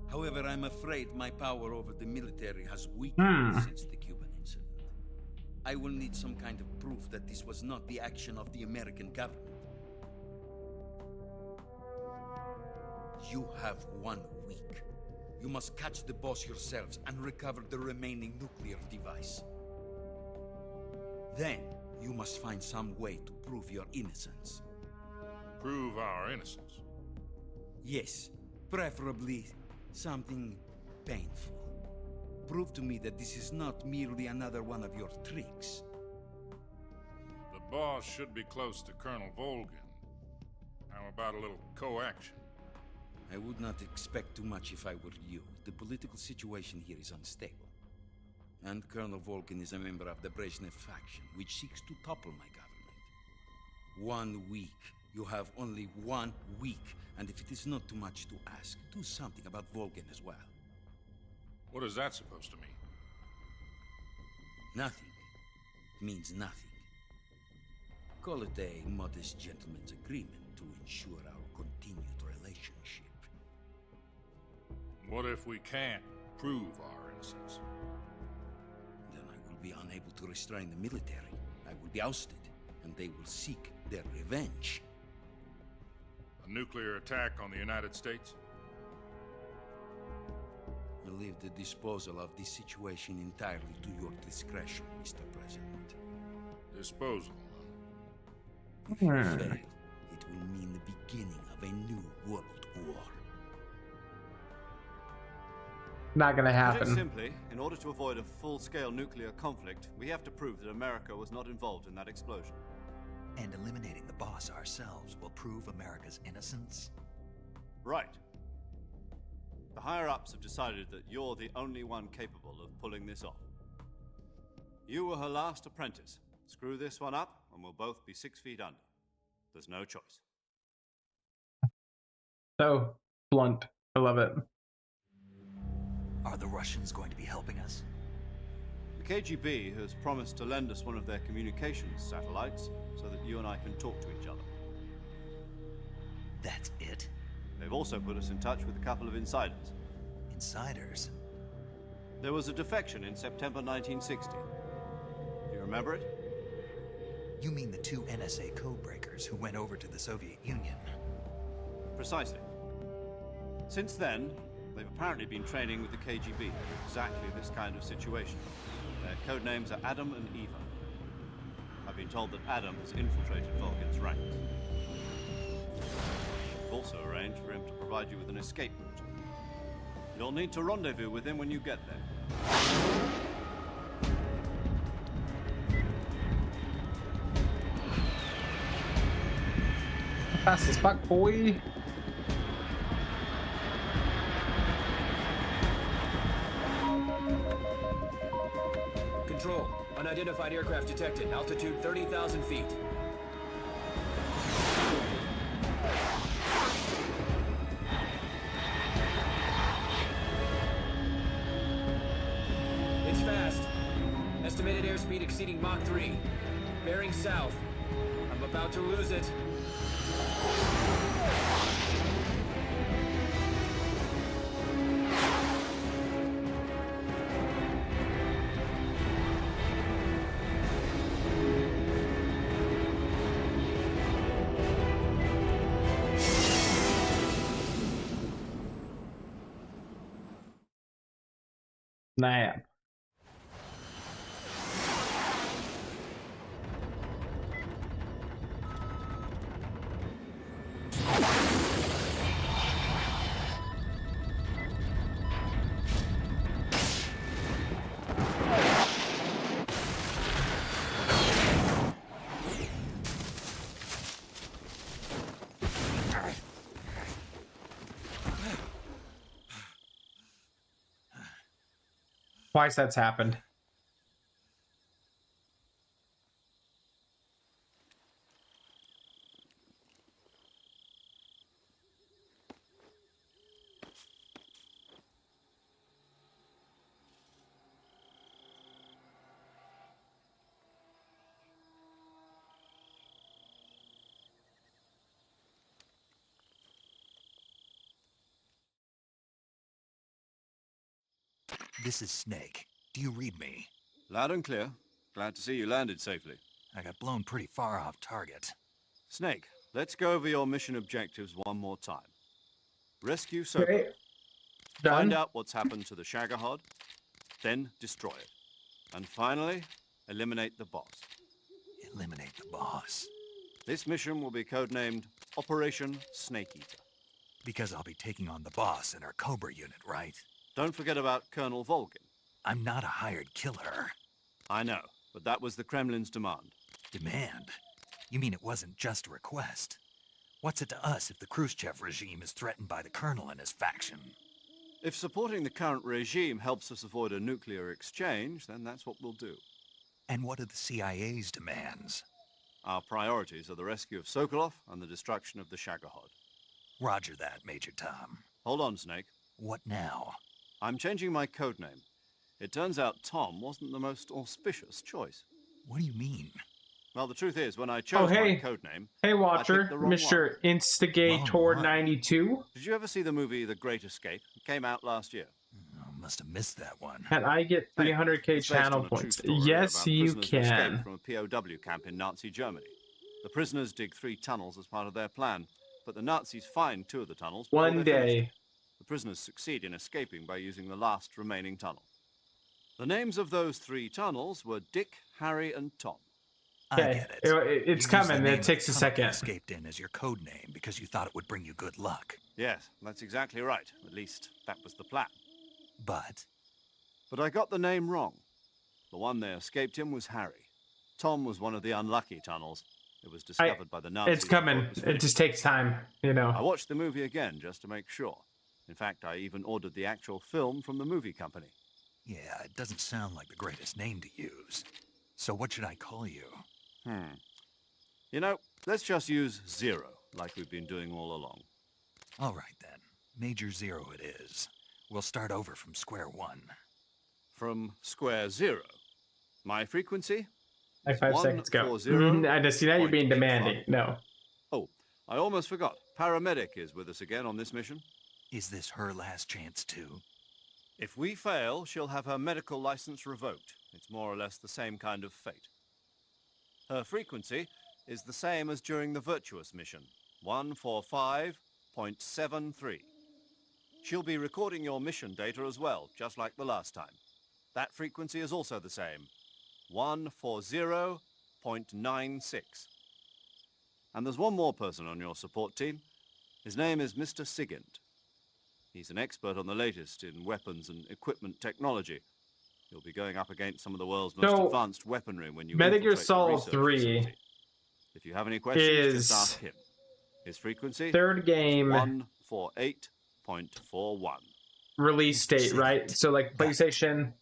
S18: However, I'm afraid my power over the military has weakened since the Cuban incident. I will need some kind of proof that this was not the action of the American government. You have 1 week. You must catch the boss yourselves and recover the remaining nuclear device. Then, you must find some way to prove your innocence.
S17: Prove our innocence?
S18: Yes, preferably something painful. Prove to me that this is not merely another one of your tricks.
S17: The boss should be close to Colonel Volgin. How about a little co-action?
S18: I would not expect too much if I were you. The political situation here is unstable. And Colonel Volgin is a member of the Brezhnev faction, which seeks to topple my government. 1 week. You have only 1 week. And if it is not too much to ask, do something about Volgin as well.
S17: What is that supposed to mean?
S18: Nothing. It means nothing. Call it a modest gentleman's agreement to ensure our continued relationship.
S17: What if we can't prove our innocence?
S18: Then I will be unable to restrain the military. I will be ousted, and they will seek their revenge.
S17: A nuclear attack on the United States?
S18: I leave the disposal of this situation entirely to your discretion, Mr. President.
S17: Disposal?
S18: If you fail, it will mean the beginning of a new world war.
S2: Not gonna
S5: To put
S2: happen.
S5: it simply, in order to avoid a full-scale nuclear conflict, we have to prove that America was not involved in that explosion.
S7: And eliminating the boss ourselves will prove America's innocence?
S5: Right. The higher-ups have decided that you're the only one capable of pulling this off. You were her last apprentice. Screw this one up, and we'll both be 6 feet under. There's no choice.
S2: So blunt. I love it.
S7: Are the Russians going to be helping us?
S5: The KGB has promised to lend us one of their communications satellites so that you and I can talk to each other.
S7: That's it?
S5: They've also put us in touch with a couple of insiders.
S7: Insiders?
S5: There was a defection in September 1960. Do you remember it?
S7: You mean the 2 NSA codebreakers who went over to the Soviet Union?
S5: Precisely. Since then, they've apparently been training with the KGB in exactly this kind of situation. Their code names are Adam and Eva. I've been told that Adam has infiltrated Volgin's ranks. We've also arranged for him to provide you with an escape route. You'll need to rendezvous with him when you get there.
S2: Fast as fuck, boy.
S11: Control. Unidentified aircraft detected. Altitude 30,000 feet. It's fast. Estimated airspeed exceeding Mach 3. Bearing south. I'm about to lose it.
S2: Snap. Twice that's happened.
S7: This is Snake. Do you read me?
S5: Loud and clear. Glad to see you landed safely.
S7: I got blown pretty far off target.
S5: Snake, let's go over your mission objectives one more time. Rescue Sokolov.
S2: Okay. Done.
S5: Find out what's happened to the Shagohod, then destroy it. And finally, eliminate the boss.
S7: Eliminate the boss.
S5: This mission will be codenamed Operation Snake Eater.
S7: Because I'll be taking on the boss in our Cobra unit, right?
S5: Don't forget about Colonel Volgin.
S7: I'm not a hired killer.
S5: I know, but that was the Kremlin's demand.
S7: Demand? You mean it wasn't just a request? What's it to us if the Khrushchev regime is threatened by the Colonel and his faction?
S5: If supporting the current regime helps us avoid a nuclear exchange, then that's what we'll do.
S7: And what are the CIA's demands?
S5: Our priorities are the rescue of Sokolov and the destruction of the Shagohod.
S7: Roger that, Major Tom.
S5: Hold on, Snake.
S7: What now?
S5: I'm changing my codename. It turns out Tom wasn't the most auspicious choice.
S7: What do you mean?
S5: Well, the truth is, when I chose my codename,
S2: Hey,
S5: I
S2: Watcher,
S5: picked the wrong
S2: Mr.
S5: one.
S2: Instigator 92.
S5: Did you ever see the movie The Great Escape? It came out last year.
S7: Oh, must have missed that one.
S2: And I get 300k
S5: It's based
S2: channel
S5: on a true
S2: points.
S5: story
S2: Yes,
S5: about
S2: you
S5: prisoners who escaped
S2: can.
S5: from a POW camp in Nazi Germany. The prisoners dig 3 tunnels as part of their plan, but the Nazis find 2 of the tunnels before
S2: One
S5: they're finished.
S2: day.
S5: The prisoners succeed in escaping by using the last remaining tunnel. The names of those 3 tunnels were Dick, Harry, and Tom.
S7: I
S2: Okay,
S7: get it.
S2: it's
S7: You used
S2: coming.
S7: the name
S2: It
S7: of
S2: takes
S7: the
S2: a
S7: tunnel you
S2: second.
S7: escaped in as your code name because you thought it would bring you good luck.
S5: Yes, that's exactly right. At least, that was the plan.
S7: But
S5: But I got the name wrong. The one they escaped in was Harry. Tom was one of the unlucky tunnels. It was discovered by the Nazis.
S2: It's coming.
S5: before was
S2: It
S5: finished.
S2: just takes time, you know.
S5: I watched the movie again just to make sure. In fact, I even ordered the actual film from the movie company.
S7: yeah, it doesn't sound like the greatest name to use. So what should I call you?
S5: You know, let's just use Zero, like we've been doing all along.
S7: All right then. Major Zero it is. We'll start over from square one.
S5: From square 0. My frequency?
S2: Like 5 seconds ago.
S5: 140.81.
S2: I just see that you're being demanding. No.
S5: Oh, I almost forgot. Paramedic is with us again on this mission.
S7: Is this her last chance too?
S5: If we fail, she'll have her medical license revoked. It's more or less the same kind of fate. Her frequency is the same as during the Virtuous mission, 145.73. She'll be recording your mission data as well, just like the last time. That frequency is also the same, 140.96. And there's one more person on your support team. His name is Mr. Sigint. He's an expert on the latest in weapons and equipment technology. You'll be going up against some of the world's most
S2: So,
S5: advanced weaponry when you
S2: Metal Gear
S5: infiltrate the
S2: Solid
S5: research
S2: 3
S5: facility. If you have any questions,
S2: is
S5: just ask him. His frequency?
S2: third game
S5: 148.41.
S2: release date, right? So like PlayStation,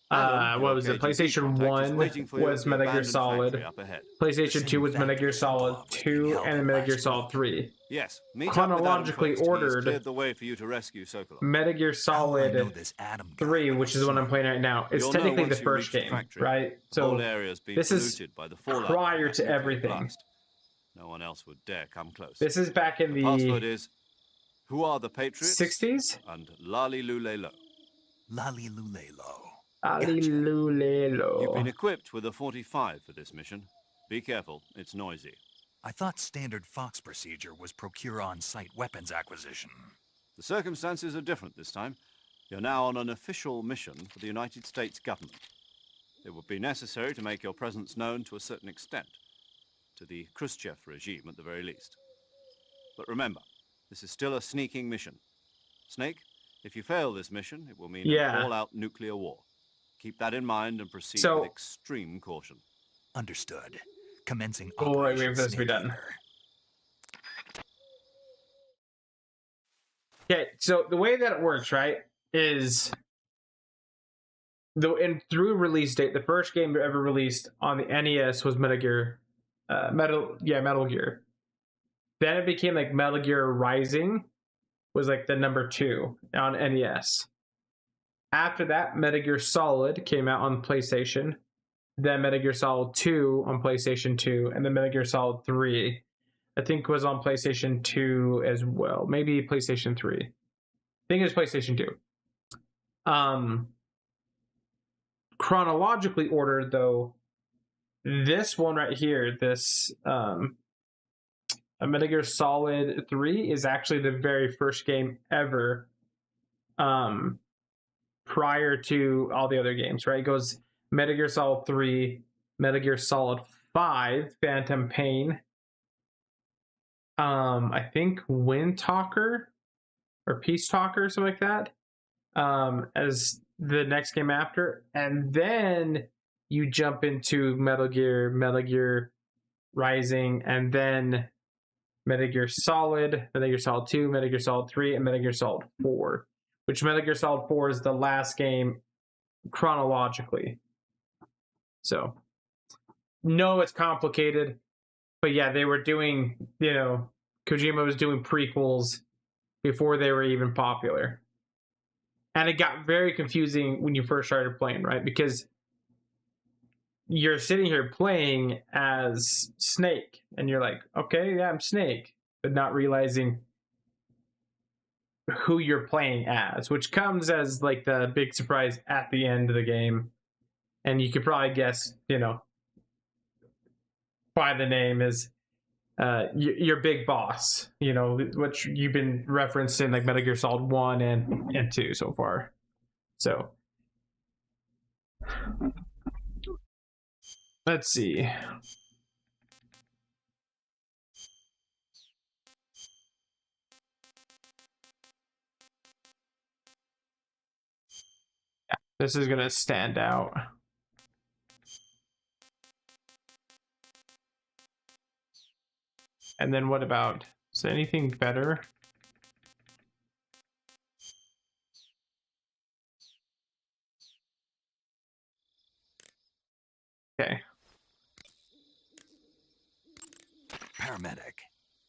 S5: Adam,
S2: what
S5: your
S2: was it?
S5: KGB
S2: PlayStation
S5: contact is
S2: 1
S5: waiting for you
S2: was
S5: at the
S2: Metal Gear
S5: abandoned
S2: Solid.
S5: factory up ahead.
S2: PlayStation 2 was Metal Gear Solid 2 and Metal Gear Solid 3.
S5: Yes, meet
S2: Chronologically
S5: up with Adam first.
S2: ordered.
S5: He's cleared the way for you to rescue Sokolov.
S2: Metal Gear Solid 3, which is the one I'm playing right now, is
S5: You'll know
S2: technically the
S5: once you
S2: first
S5: reach the
S2: game,
S5: factory.
S2: right?
S5: The
S2: So
S5: whole area's been
S2: this is
S5: polluted by the fallout
S2: prior
S5: from
S2: to
S5: that nuclear
S2: everything.
S5: blast. No one else would dare come close.
S2: This is back in
S5: The password
S2: the
S5: is Who Are the Patriots?
S2: 60s?
S5: And Lali Lulelo.
S7: Lali Lulelo.
S2: Alilulelo.
S5: You've been equipped with a 45 for this mission. Be careful, it's noisy.
S7: I thought standard Fox procedure was procure on-site weapons acquisition.
S5: The circumstances are different this time. You're now on an official mission for the United States government. It would be necessary to make your presence known to a certain extent, to the Khrushchev regime at the very least. But remember, this is still a sneaking mission. Snake, if you fail this mission, it will mean
S2: Yeah.
S5: an all-out nuclear war. Keep that in mind and proceed
S2: So-
S5: with extreme caution.
S7: Understood. Commencing
S2: Oh, wait,
S7: Operation
S2: wait for this to be
S7: Snake
S2: done.
S7: Eater.
S2: Okay, so the way that it works, right, is through release date, the first game ever released on the NES was Metal Gear, Metal Gear. Then it became like Metal Gear Rising was like the number 2 on NES. After that, Metal Gear Solid came out on PlayStation. Then Metal Gear Solid 2 on PlayStation 2, and then Metal Gear Solid 3, I think was on PlayStation 2 as well. Maybe PlayStation 3. I think it was PlayStation 2. chronologically ordered, though, this one right here, this Metal Gear Solid 3 is actually the very first game ever prior to all the other games, right? It goes Metal Gear Solid 3, Metal Gear Solid 5, Phantom Pain, I think Wind Talker or Peace Talker, something like that, as the next game after. And then you jump into Metal Gear Rising, and then Metal Gear Solid 2, Metal Gear Solid 3, and Metal Gear Solid 4, which Metal Gear Solid 4 is the last game chronologically. So, no, it's complicated, but yeah, they were doing, Kojima was doing prequels before they were even popular. And it got very confusing when you first started playing, right? Because you're sitting here playing as Snake, and you're like, okay, yeah, I'm Snake, but not realizing who you're playing as, which comes as like the big surprise at the end of the game. And you could probably guess, by the name is your big boss, which you've been referenced in like Metal Gear Solid 1 and 2 so far. So let's see. Yeah, this is gonna stand out. And then what about, is there anything better? Okay.
S7: Paramedic.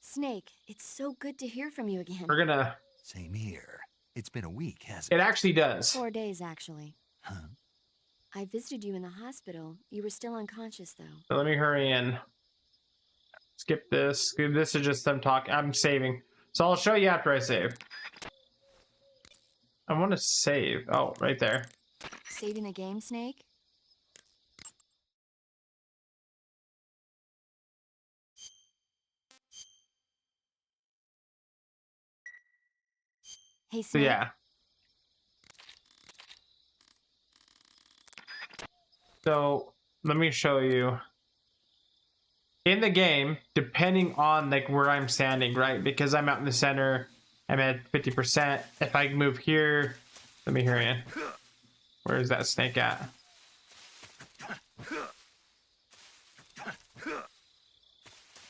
S8: Snake, it's so good to hear from you again.
S2: We're gonna...
S7: Same here. It's been a week, hasn't it?
S2: It actually does.
S8: 4 days, actually.
S7: Huh?
S8: I visited you in the hospital. You were still unconscious, though.
S2: So let me hurry in. Skip this. This is just them talking. I'm saving. So I'll show you after I save. I want to save. Oh, right there.
S8: Saving a game, Snake? Hey,
S2: So
S8: Snake.
S2: yeah. So let me show you. In the game, depending on like where I'm standing, right? Because I'm out in the center, I'm at 50%. If I move here, let me hurry in. Where is that snake at?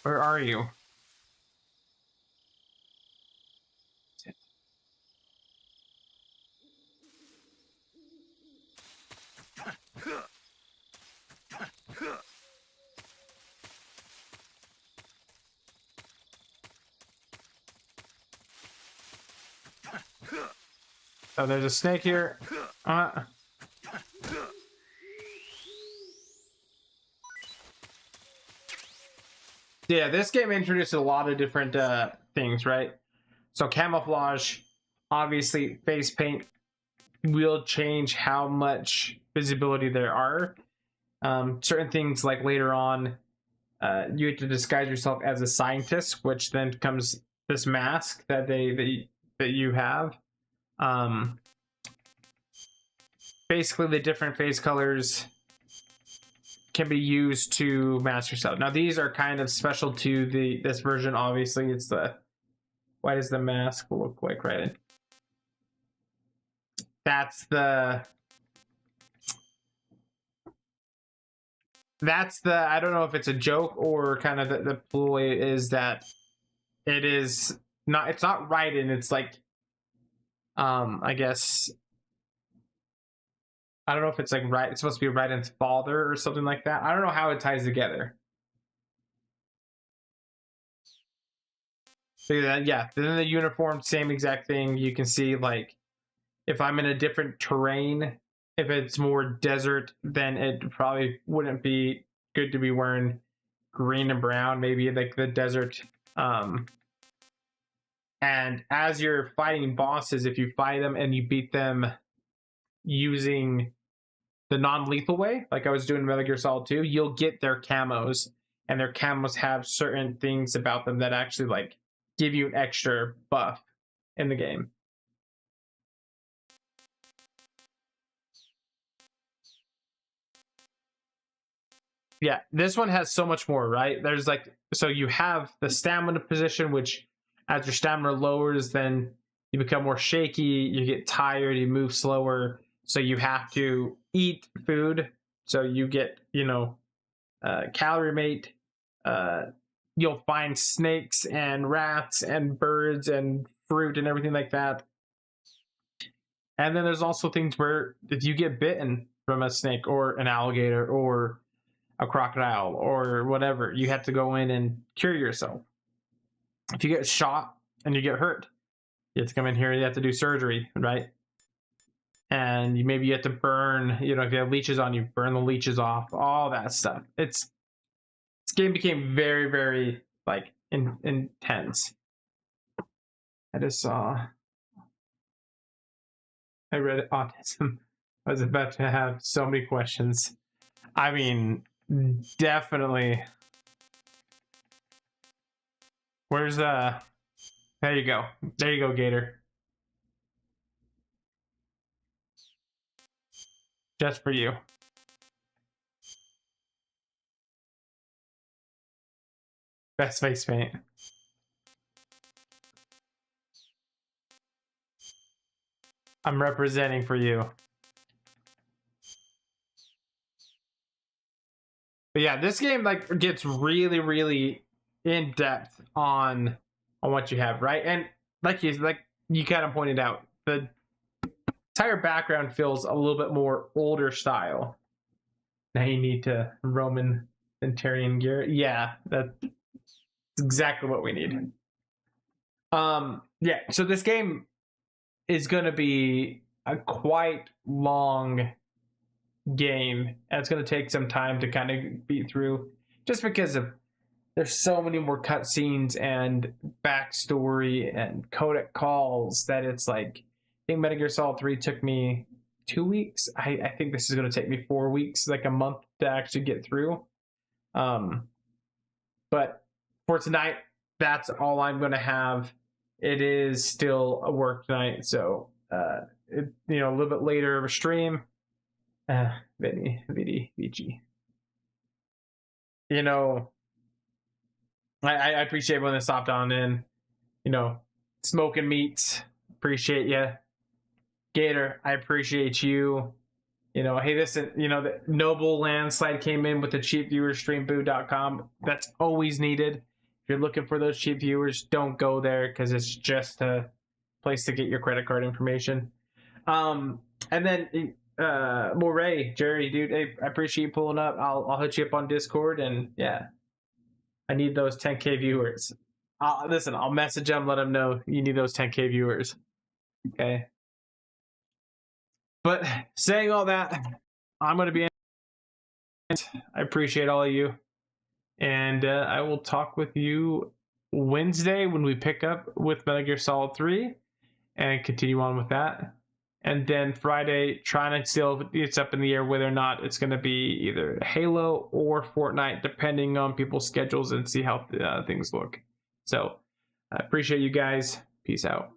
S2: Where are you? Oh, there's a snake here. Yeah, this game introduced a lot of different things, right? So camouflage, obviously face paint will change how much visibility there are. Certain things like later on, you have to disguise yourself as a scientist, which then comes this mask that you have. Basically, the different face colors can be used to mask yourself. Now, these are kind of special to this version. Obviously, it's what does the mask look like, right? That's the I don't know if it's a joke or kind of the ploy is that it is not, it's not Raiden, it's like I guess I don't know if it's like it's supposed to be Raiden's father or something like that. I don't know how it ties together. So that, yeah, then the uniform, same exact thing. You can see like if I'm in a different terrain, if it's more desert, then it probably wouldn't be good to be wearing green and brown, maybe like the desert. And as you're fighting bosses, if you fight them and you beat them using the non-lethal way, like I was doing in Metal Gear Solid 2, you'll get their camos, and their camos have certain things about them that actually like give you an extra buff in the game. Yeah, this one has so much more, right? There's like, so you have the stamina position, which as your stamina lowers, then you become more shaky, you get tired, you move slower, so you have to eat food, so you get, you know, calorie mate. You'll find snakes and rats and birds and fruit and everything like that. And then there's also things where if you get bitten from a snake or an alligator or a crocodile or whatever, you have to go in and cure yourself. If you get shot and you get hurt, you have to come in here, you have to do surgery, right? And maybe you have to burn, you know, if you have leeches on you, burn the leeches off, all that stuff. This game became very, very like intense. I just saw, I read autism. I was about to have so many questions. I mean, definitely. Where's there you go. There you go, Gator. Just for you. Best face paint. I'm representing for you. But yeah, this game like gets really, really in depth on what you have, right? And like you kind of pointed out, the entire background feels a little bit more older style. Now you need to Roman Centurion gear. Yeah, that's exactly what we need. Yeah, so this game is gonna be a quite long game, and it's gonna take some time to kind of beat through, just because of there's so many more cutscenes and backstory and codec calls that it's like, I think Metal Gear Solid 3 took me 2 weeks. I think this is going to take me 4 weeks, like a month to actually get through. But for tonight, that's all I'm going to have. It is still a work tonight, so you know, a little bit later of a stream. Vici. You know, I appreciate everyone that stopped on in. You know, Smoking Meats, appreciate you. Gator, I appreciate you. You know, hey, listen, you know, the Noble Landslide came in with the cheap viewers, streamboo.com. That's always needed. If you're looking for those cheap viewers, don't go there because it's just a place to get your credit card information. And then Moray, Jerry, dude, hey, I appreciate you pulling up. I'll hit you up on Discord, and yeah, I need those 10K viewers. Listen, I'll message them, let them know you need those 10K viewers. Okay. But saying all that, I'm going to be in. I appreciate all of you. And I will talk with you Wednesday when we pick up with Metal Gear Solid 3 and continue on with that. And then Friday, trying to still, it's up in the air whether or not it's going to be either Halo or Fortnite, depending on people's schedules and see how things look. So I appreciate you guys. Peace out.